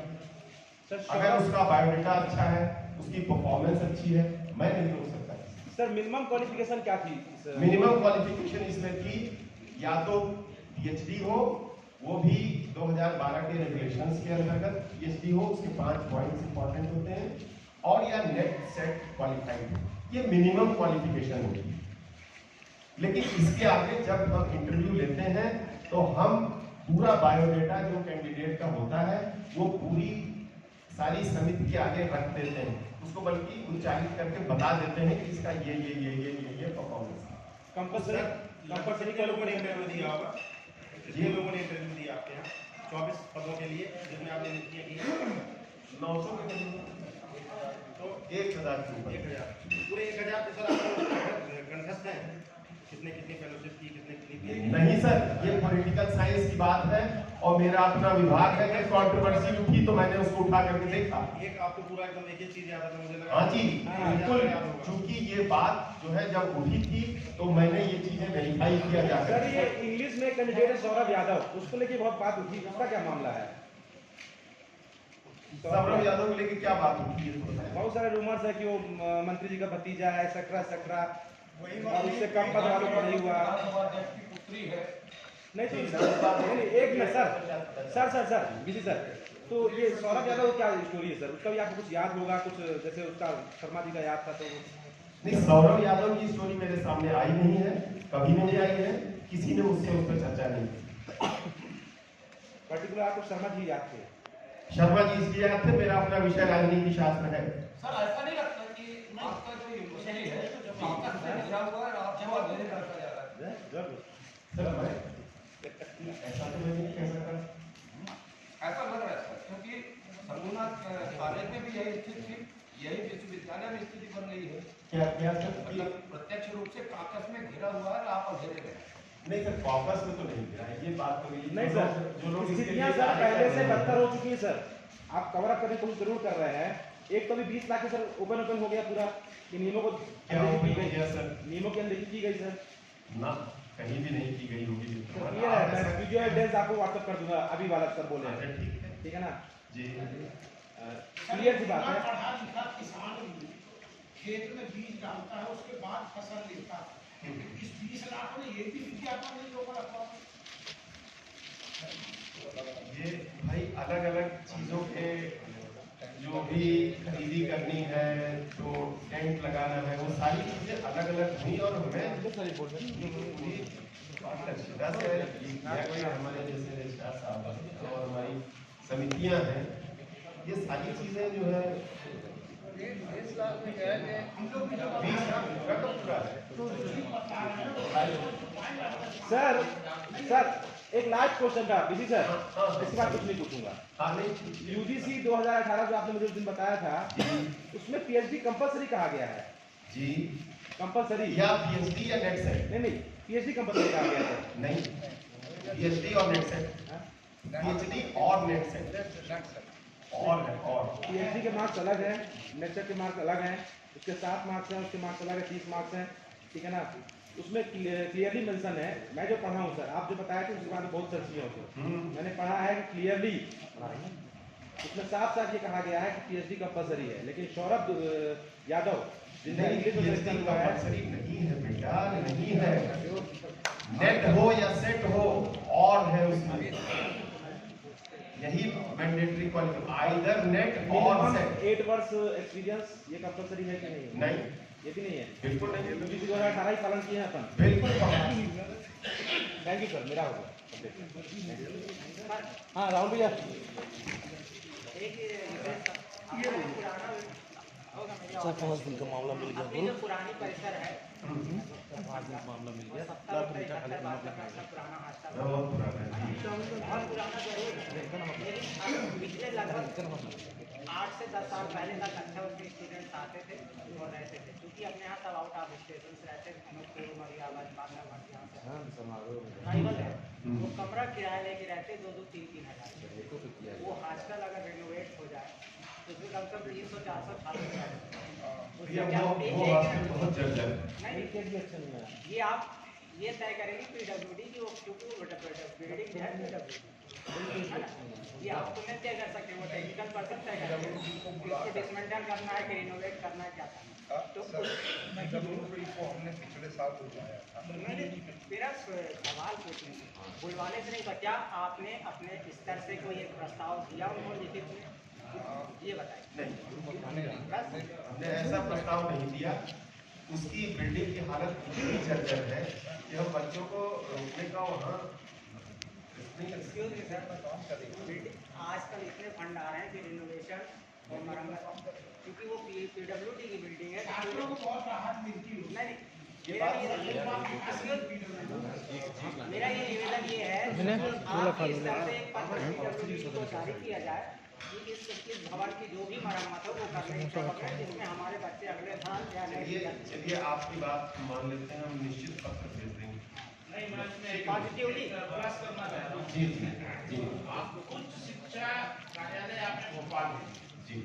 अगर उसका बायोडाटा अच्छा है, उसकी परफॉर्मेंस अच्छी है, मैं नहीं रोक सकता।
सर मिनिमम क्वालिफिकेशन क्या थी?
मिनिमम क्वालिफिकेशन इसमें थी या तो PhD हो, वो भी 2012 के रेगुलेशंस के अंतर्गत PhD हो, उसके 5 पॉइंट्स इंपॉर्टेंट होते हैं, और या नेट सेट क्वालिफाइड हो, ये मिनिमम क्वालिफिकेशन होती है। लेकिन इसके आगे जब हम इंटरव्यू लेते हैं तो हम पूरा बायोडेटा जो कैंडिडेट का होता है वो पूरी सारी समिति के आगे रख देते हैं, उसको बल्कि उच्चारित करके बता देते हैं कि इसका ये परफॉर्मेंस है।
कंपल्सरी
कितने लोगों ने इंटरव्यू दिया होगा? कितने लोगों ने इंटरव्यू दिया आपके यहाँ 24 पदों के लिए जिसमें आपने नियुक्तियाँ की हैं?
900 के तो 1000 के ऊपर
1000 पूरे 1000 तो सर आपको कंठस्थ हैं कितने फेलोशिप की कितने
नहीं सर, ये पॉलिटिकल साइंस की बात है और मेरा अपना विभाग है कि कंट्रोवर्सी उठी तो मैंने उसको उठा करके देखा।
एक आपको पूरा एकदम एक चीज याद आता मुझे लगा।
हाँ जी बिल्कुल, चूंकि ये बात जो है जब उठी थी तो मैंने ये चीजें वेरीफाई किया जा
सर ये इंग्लिश में कैंडिडेट है सौरभ यादव, उसको लेके बहुत बात उठी, उसका क्या मामला है?
सौरभ यादव को लेके क्या बात उठी है?
बहुत सारे रूमर्स है कि वो मंत्री जी का भतीजा है, सक्रा और उससे कम पद वालों को नहीं हुआ। नहीं तो एक मिनट सर बिजी सर, तो ये सौरभ यादव क्या स्टोरी है सर? उसका भी आपको कुछ याद होगा, कुछ जैसे उसका शर्मा जी का याद था तो
नहीं, सौरभ यादव की स्टोरी मेरे सामने आई नहीं है, कभी नहीं आई है, किसी ने मुझसे उस पर चर्चा नहीं की।
पर्टिकुलर आपको शर्मा जी याद थे?
शर्मा जी इसलिए याद थे, मेरा अपना विषय राजनीति शास्त्र है।
सर ऐसा नहीं लगता कि आपका जो यूनिवर्सिटी है जो आपका लिखा हुआ है आप जवाब देने करता जा रहा है?
सर ऐसा तो मैं नहीं कह सकता।
ऐसा लग रहा है सर, क्योंकि रघुनाथ कॉलेज में भी यही स्थिति थी, यही विश्वविद्यालय में स्थिति बन गई है।
क्या सर?
मतलब प्रत्यक्ष रूप से काकस में घिरा हुआ है, आप अंधेरे में।
नहीं सर, कॉकस में तो नहीं गिरा है, ये बात तो
नहीं सर, जो लोग स्थितियां सर पहले से बदतर हो चुकी है सर, आप कवर अप करने की कोशिश जरूर कर रहे हैं। एक तो भी 20 लाख सर ओपन हो गया पूरा, कि नियमों को अनदेखी की गई सर, नियमों की अनदेखी की गई सर
ना, कहीं भी नहीं की गई होगी।
क्लियर है, मैं वीडियो एविडेंस आपको व्हाट्सएप कर दूंगा, अभी वाला सर बोले हैं, ठीक है ना
जी,
क्लियर सी बात है।
पढ़ा लिखा किसान खेत में बीज डालता है, उसके बाद फसल लेता है, इस 20 लाख में ये भी विज्ञापन नहीं होगा रखा।
ये भाई अलग अलग चीजों के जो भी खरीदी करनी है, जो टेंट लगाना है, वो सारी चीजें अलग अलग हुई और हमें पूरी पारदर्शिता से हमारे जैसे रजिस्ट्रार साहब और हमारी समितियां हैं, ये सारी चीजें जो है
20 लाख में क्या है कि
20 लाख रकम पूरा है।
सर एक लास्ट क्वेश्चन था बिजी सर, इसके बाद कुछ नहीं पूछूंगा। यूजीसी 2018 जो आपने मुझे उस दिन बताया था, उसमें पीएचडी कंपलसरी कहा गया है
जी,
कंपलसरी
या पीएचडी या नेट सेट?
नहीं पीएचडी कंपलसरी कहा गया है
नहीं, पीएचडी और नेट सेट, पीएचडी और नेट सेट और
पीएचडी के मार्क्स अलग हैं, नेट सेट के मार्क्स अलग हैं, उसके 7 मार्क्स हैं, उसके मार्क्स अलग है, 30 मार्क्स हैं, ठीक है ना। उसमें क्लियरली मेंशन है, मैं जो पढ़ा हूँ सर, आप जो बताया थे उसके बाद बहुत सर्ची हो, मैंने पढ़ा है कि क्लियरली उसमें साफ साफ ये कहा गया है कि पीएचडी कंपलसरी है, लेकिन सौरभ यादव जिनका इंग्लिश में सिलेक्शन हुआ है
नहीं है बेटा, नहीं है, नेट हो या सेट हो और है उसमें, यही मैंडेटरी क्वालिफिकेशन, आइदर नेट और सेट।
8 वर्ष एक्सपीरियंस ये कंपलसरी है कि नहीं?
नहीं,
ये भी नहीं है,
बिल्कुल नहीं।
यूजीसी 2018 ही पालन किए हैं अपन,
बिल्कुल।
थैंक यू सर, मेरा होगा। हाँ राहुल भैया,
सर 5 दिन का मामला मिल गया, जो पुरानी परिसर है
मामला मिल गया,
बहुत पुराना जरूर है, पिछले लगभग 8 से 10 साल पहले तक अच्छा उसके स्टूडेंट्स आते थे और रहते थे, क्योंकि अपने यहाँ सब आउट ऑफ स्टेशन रहते थे, ट्राइबल है, वो कमरा किराया लेके रहते 2-3 हज़ार। वो हॉस्टल अगर रेनोवेट हो जाए तो उसमें कम से कम 300-400 छात्र। ये आप ये तय करेंगे पीडब्ल्यूडी की, वो क्योंकि वो बिल्डिंग है पीडब्ल्यूडी, ये आपको नहीं तय कर सकते, वो टेक्निकल पर्सन तय करेंगे इसको डिसमेंटल करना है कि रिनोवेट करना है, क्या करना है। तो
हमने पिछले साल बुलवाया था,
मेरा सवाल पूछने बुलवाने से नहीं, तो क्या आपने अपने स्तर से कोई एक प्रस्ताव दिया उनको लिखित में, ये बताइए।
हमने ऐसा प्रस्ताव नहीं दिया, उसकी बिल्डिंग की हालत इतनी जर्जर है कि हम बच्चों को रोकने का वहाँ
आजकल इतने फंड आ रहे हैं कि रिनोवेशन और मरम्मत, क्योंकि वो पीडब्ल्यूडी की बिल्डिंग है,
छात्रों को बहुत राहत मिलती है।
नहीं मेरा ये निवेदन ये है आपके स्तर से एक पत्र को जारी किया जाए कि इस भवन की जो भी मरम्मत हो वो करने की जरूरत है, जिसमें हमारे बच्चे अगले साल या
चलिए आपकी बात मान लेते हैं, हम निश्चित पत्र भेज देंगे।
पॉजिटिवली
जी जी जी।
आप उच्च शिक्षा कार्यालय आपने भोपाल में
जी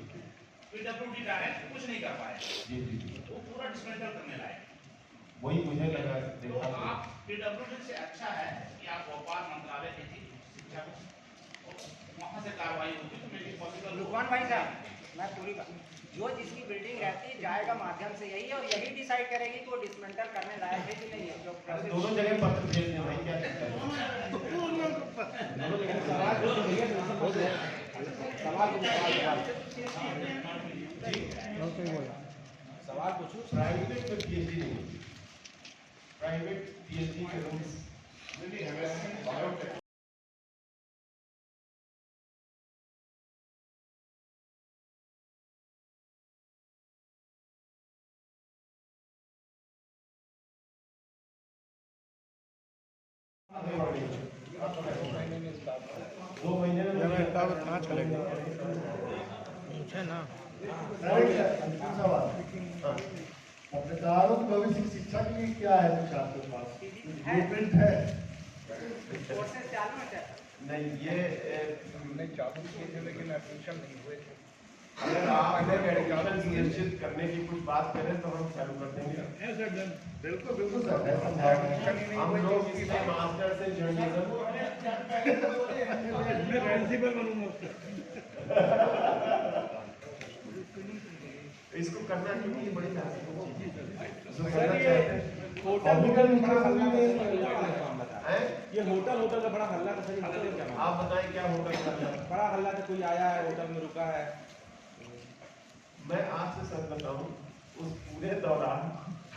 PWD डायरेक्ट कुछ नहीं कर पाए
जी जी
वो पूरा डिसमेंटल करने लाए।
वही मुझे लगा
तो आप PWD से अच्छा है कि आप भोपाल मंत्रालय भेजिए शिक्षा को, वहाँ से कार्रवाई होगी तो मेरी पॉसिबल।
रुकमान भाई साहब, मैं पूरी बात जो जिसकी बिल्डिंग रहती जाएगा माध्यम से यही, और यही डिसाइड करेगी कि वो डिसमेंटल करने लायक है कि नहीं है। जो
दोनों जगह पत्र भेज दें भाई, क्या दिक्कत है? दोनों जगह
सवाल पूछो।
प्राइवेट में PhD नहीं, प्राइवेट PhD के रूम्स बायोटेक दो महीने में कहाँ चलेगा
पूछे ना
अंतिम सवाल, पत्रकारों की भविष्य शिक्षा के लिए क्या है कुछ आपके पास ब्लूप्रिंट है?
नहीं, ये
हमने चालू किए थे लेकिन एडमिशन नहीं हुए थे।
अगर आप एडमिशन सुनिश्चित करने की कुछ बात करें तो हम चालू कर देंगे।
बिल्कुल बिल्कुल सर,
हम लोग इसमें मास्टर से जर्नलिज्म
प्रिंसिपल बनूंगा
इसको करना क्योंकि ये बड़ी
ये होटल का बड़ा हल्ला था सर।
आप बताएं क्या होटल का
बड़ा हल्ला था, कोई आया है होटल में रुका है।
मैं आपसे सच बताऊं, उस पूरे दौरान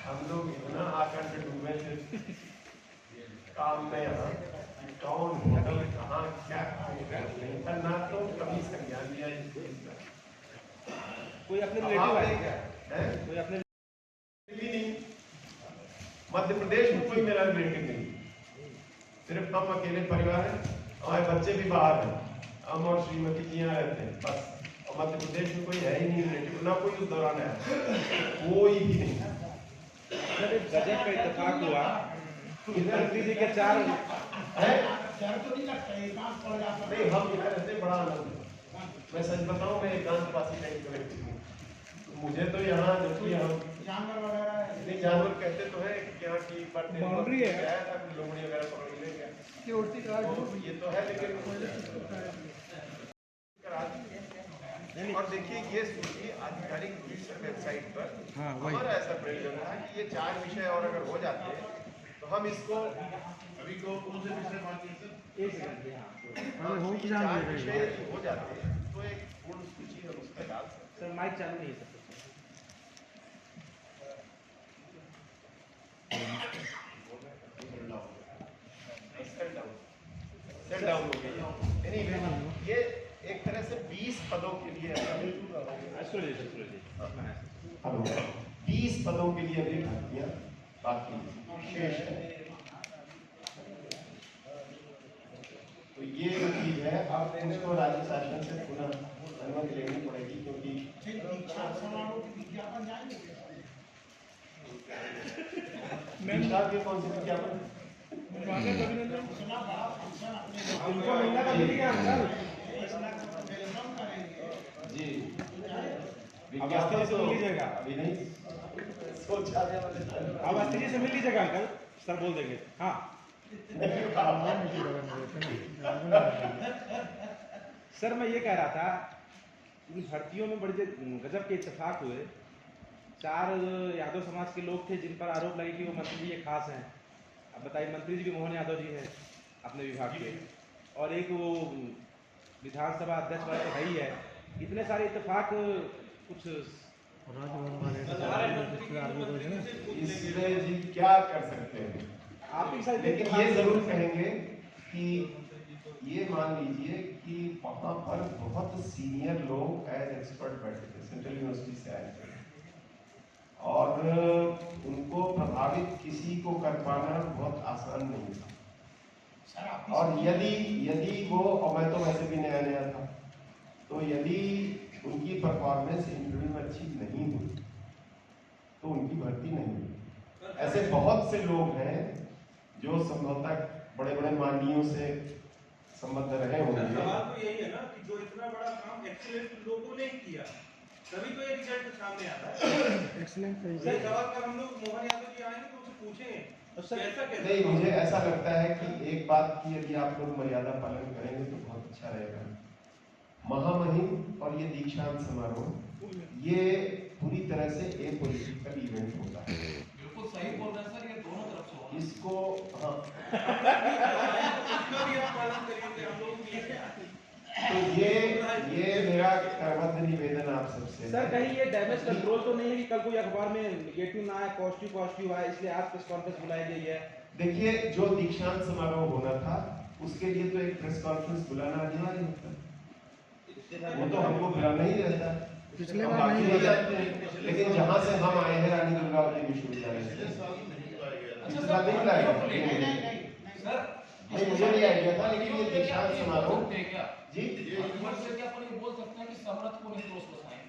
हम लोग इतना आकर के डूबे थे काम में, यहाँ कौन होटल कहाँ क्या नहीं था, ना तो कभी संज्ञान लिया इस चीज का।
कोई अपने रिलेटिव आए क्या? कोई अपने
नहीं, मध्य प्रदेश में कोई मेरा रिलेटिव नहीं, सिर्फ हम अकेले परिवार हैं, हमारे बच्चे भी बाहर हैं, हम और श्रीमती जी यहाँ रहते हैं बस। और मध्य प्रदेश में कोई है ही नहीं रिलेटिव, ना कोई उस दौरान है, कोई भी नहीं।
गजब का इत्तेफाक हुआ, मंत्री जी के चार
तो नहीं लगता
नहीं, हम इधर रहते बड़ा आनंद है। मैं सच बताऊं, मैं एकांतवासी टाइप का व्यक्ति हूँ, मुझे तो यहाँ जबकि हम
जानवर वगैरह
नहीं, जानवर कहते तो है कि यहाँ की
बाउंड्री है,
लोमड़ी वगैरह पकड़ लेंगे,
सिक्योरिटी गार्ड
ये तो है, लेकिन और देखिए ये सूची आधिकारिक वेबसाइट पर हमारा ऐसा प्रयोजन था कि ये 4 विषय और अगर हो जाते तो हम इसको
अभी को कौन से विषय बाकी है सर?
एक सेकंड, 4 विषय हो जाते तो एक पूर्ण सूची हम उसका डाल सकते।
सर माइक चालू नहीं है सर।
सेल डाउन हो गई। एनीवे, ये एक तरह से 20 पदों के लिए 20 पदों के लिए अभी भर्तियां बाकी शेष है। तो ये जो चीज है, अब इसको राज्य शासन से पुनः अनुमति लेनी पड़ेगी, क्योंकि दीक्षा के कौन से विज्ञापन
उनको मिलना तो मिल गया अंकल
जी,
अवस्थी से मिल लीजिएगा।
अभी नहीं सोचा,
अवस्थी से मिल लीजिएगा अंकल, सर बोल देंगे। हाँ सर मैं ये कह रहा था, इन भर्तियों में बड़े गजब के इत्तेफाक हुए। 4 यादव समाज के लोग थे जिन पर आरोप लगे कि वो मंत्री जी के खास हैं। अब बताइए, मंत्री जी भी मोहन यादव जी हैं अपने विभाग के, और एक वो विधानसभा अध्यक्ष वाला तो है ही है। इतने सारे इत्तेफाक कुछ
इसमें जी क्या कर सकते हैं
आप ही साथ,
लेकिन ये जरूर कहेंगे कि ये मान लीजिए कि वहाँ पर बहुत सीनियर लोग एज एक्सपर्ट बैठे थे, सेंट्रल यूनिवर्सिटी से आए थे, और उनको प्रभावित किसी को कर पाना बहुत आसान नहीं था। और यदि वो, और मैं तो वैसे भी नया नया था, तो यदि उनकी परफॉर्मेंस इंटरव्यू में अच्छी नहीं हुई तो उनकी भर्ती नहीं हुई। ऐसे बहुत से लोग हैं जो संभवतः बड़े बड़े माननीयों से संबंध रहे होंगे।
सवाल तो यही है ना कि जो इतना बड़ा काम एक्सीलेंट लोगों ने किया, तभी तो ये रिजल्ट सामने आता है। एक्सीलेंट ये सवाल पर हम लोग मोहन यादव जी आएंगे तो उनसे पूछेंगे ऐसा कैसे।
नहीं, मुझे ऐसा लगता है कि एक बात की यदि आप लोग मर्यादा पालन करेंगे तो बहुत अच्छा रहेगा। महामहिम और ये दीक्षांत समारोह ये पूरी तरह से एक पॉलिटिकल इवेंट होता है।
बिल्कुल सही बोल रहे हैं सर, ये दोनों तरफ से होगा।
इसको हाँ तो ये मेरा करबद्ध निवेदन आप सबसे।
सर कहीं ये डैमेज कंट्रोल तो नहीं है कि कल कोई अखबार में नेगेटिव ना आए, पॉजिटिव आए, इसलिए आज प्रेस कॉन्फ्रेंस बुलाई गई है?
देखिए, जो दीक्षांत समारोह होना था उसके लिए तो एक प्रेस कॉन्फ्रेंस बुलाना अनिवार्य होता है, वो तो हमको बुलाना ही रहता है। पिछले बार नहीं जाते हैं, लेकिन जहाँ से हम आए हैं रानी दुर्गावती विश्वविद्यालय से, इस बार नहीं बुलाया नहीं, मुझे नहीं आइडिया था, लेकिन ये दीक्षांत समारोह जी
ये अपन ये बोल सकते हैं कि समर्थ को नहीं दोष बताएं,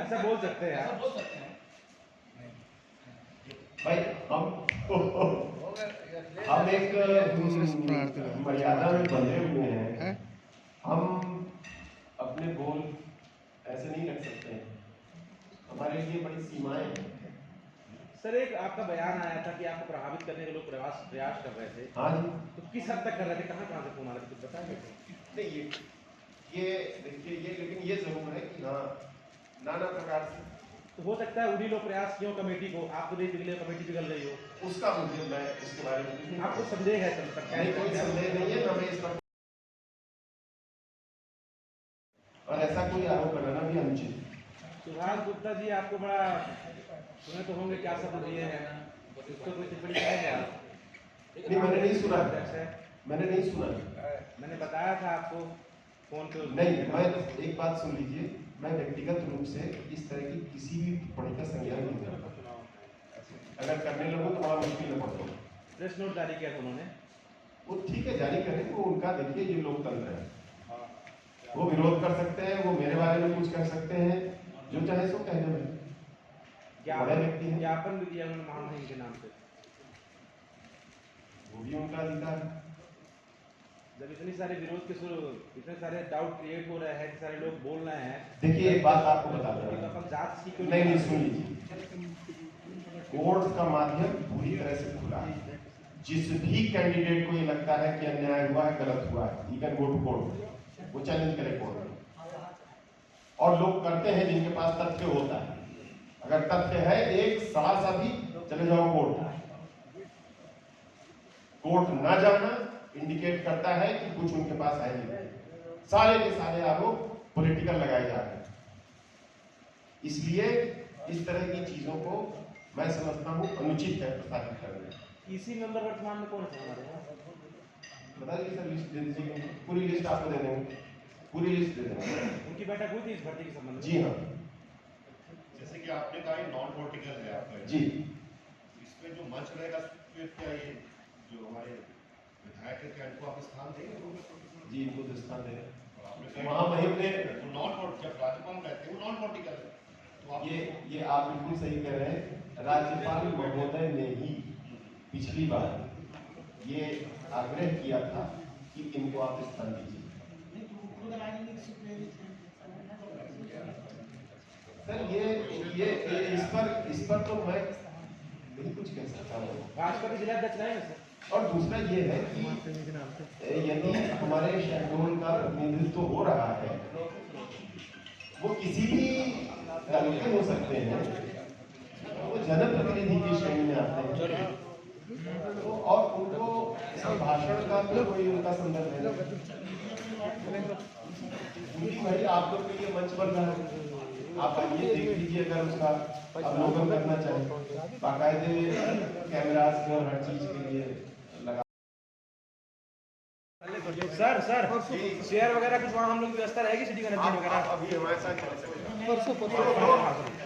ऐसा बोल सकते हैं,
ऐसा बोल सकते हैं
भाई। हम एक मर्यादा में बंधे हुए हैं, हम अपने बोल ऐसे नहीं रख सकते हैं, हमारे लिए बड़ी सीमाएं हैं।
सर एक आपका बयान आया था कि आपको प्रभावित करने के लोग प्रयास कर रहे थे।
हाँ जी।
तो किस हद तक कर रहे थे, कहाँ से फोन आ रहे थे, कुछ बताएंगे?
नहीं, ये देखिए, ये लेकिन ये जरूर है कि हाँ नाना प्रकार से
तो हो सकता है उन्हीं लोग प्रयास किए कमेटी को, आपको नहीं पिघले, कमेटी पिघल रही हो,
उसका मुझे मैं इसके बारे में
आपको संदेह है?
नहीं, कोई संदेह नहीं है, मैं इस पर, और ऐसा कोई आरोप लगाना भी अनुचित।
सुभाष गुप्ता जी आपको बड़ा सुने तो होंगे, क्या शब्द दिए हैं, इसको कोई टिप्पणी करेंगे आप?
नहीं, मैंने नहीं सुना, मैंने नहीं सुना।
मैंने बताया था आपको फोन पे।
नहीं, मैं एक बात सुन लीजिए, मैं व्यक्तिगत रूप से इस तरह की किसी भी टिप्पणी का संज्ञान नहीं करता। अगर करने लगूं तो बड़ा मुश्किल में पड़ूंगा।
प्रेस नोट जारी किया था उन्होंने,
वो ठीक है, जारी करें, वो उनका, देखिए ये लोकतंत्र है, वो विरोध कर सकते हैं, वो मेरे बारे में कुछ कर सकते हैं, जो चाहे सो कहने में। बड़े व्यक्ति हैं,
ज्ञापन भी दिया उन्होंने महामहिम के नाम पे,
वो भी उनका अधिकार है।
जब इतने सारे विरोध के इतने सारे डाउट क्रिएट हो रहे हैं, इतने सारे लोग बोल रहे हैं।
देखिए एक बात आपको बता दूं,
तो अपन जांच की क्यों
नहीं सुन लीजिए, कोर्ट का माध्यम पूरी तरह से खुला है। जिस भी कैंडिडेट को ये लगता है कि अन्याय हुआ है, गलत हुआ है, he can go to court, वो चैलेंज करे कोर्ट में। और लोग करते हैं जिनके पास तथ्य होता है, अगर तथ्य है एक सा भी, चले जाओ कोर्ट। कोर्ट ना जाना इंडिकेट करता है कि कुछ उनके पास है नहीं। सारे के सारे आरोप पॉलिटिकल लगाए जा रहे हैं, इसलिए इस तरह की चीजों को मैं समझता हूँ अनुचित है प्रसारित करना।
इसी मेंबर वर्तमान में कौन है हमारे?
बता दीजिए सर, लिस्ट दे दीजिए, पूरी लिस्ट आपको दे देंगे, पूरी लिस्ट दे देंगे।
उनकी बैठक हुई थी इस भर्ती के संबंध में?
जी हाँ।
जैसे कि आपने कहा नॉन पॉलिटिकल है आपका
जी,
इसमें जो मंच रहेगा क्या ये जो हमारे विधायक है, क्या इनको आप स्थान देंगे?
जी, इनको तो स्थान देंगे। महामहिम ने
नॉन जब राज्यपाल रहते हैं वो नॉन पॉलिटिकल है, तो
ये आप बिल्कुल सही कह रहे हैं। राज्यपाल महोदय ने ही पिछली बार ये आग्रह किया था कि इनको आप स्थान दीजिए। सर ये इस पर तो मैं नहीं कुछ कह सकता हूँ।
भाजपा के जिला अध्यक्ष रहे हैं सर।
और दूसरा ये है कि यदि हमारे शहडोल का प्रतिनिधित्व हो रहा है, वो किसी भी दल के हो सकते हैं, वो जनप्रतिनिधि की श्रेणी में आते हैं, तो और उनको भाषण का तो कोई उनका संदर्भ है नहीं। भाई आप लोग के लिए मंच बन रहा है, आप आइए देख लीजिए, अगर उसका अवलोकन करना चाहें, बाकायदे कैमरास के और हर चीज के लिए लगा।
सर शेयर वगैरह कुछ वहाँ हम लोग की व्यवस्था रहेगी सिटी कनेक्शन वगैरह?
अभी हमारे साथ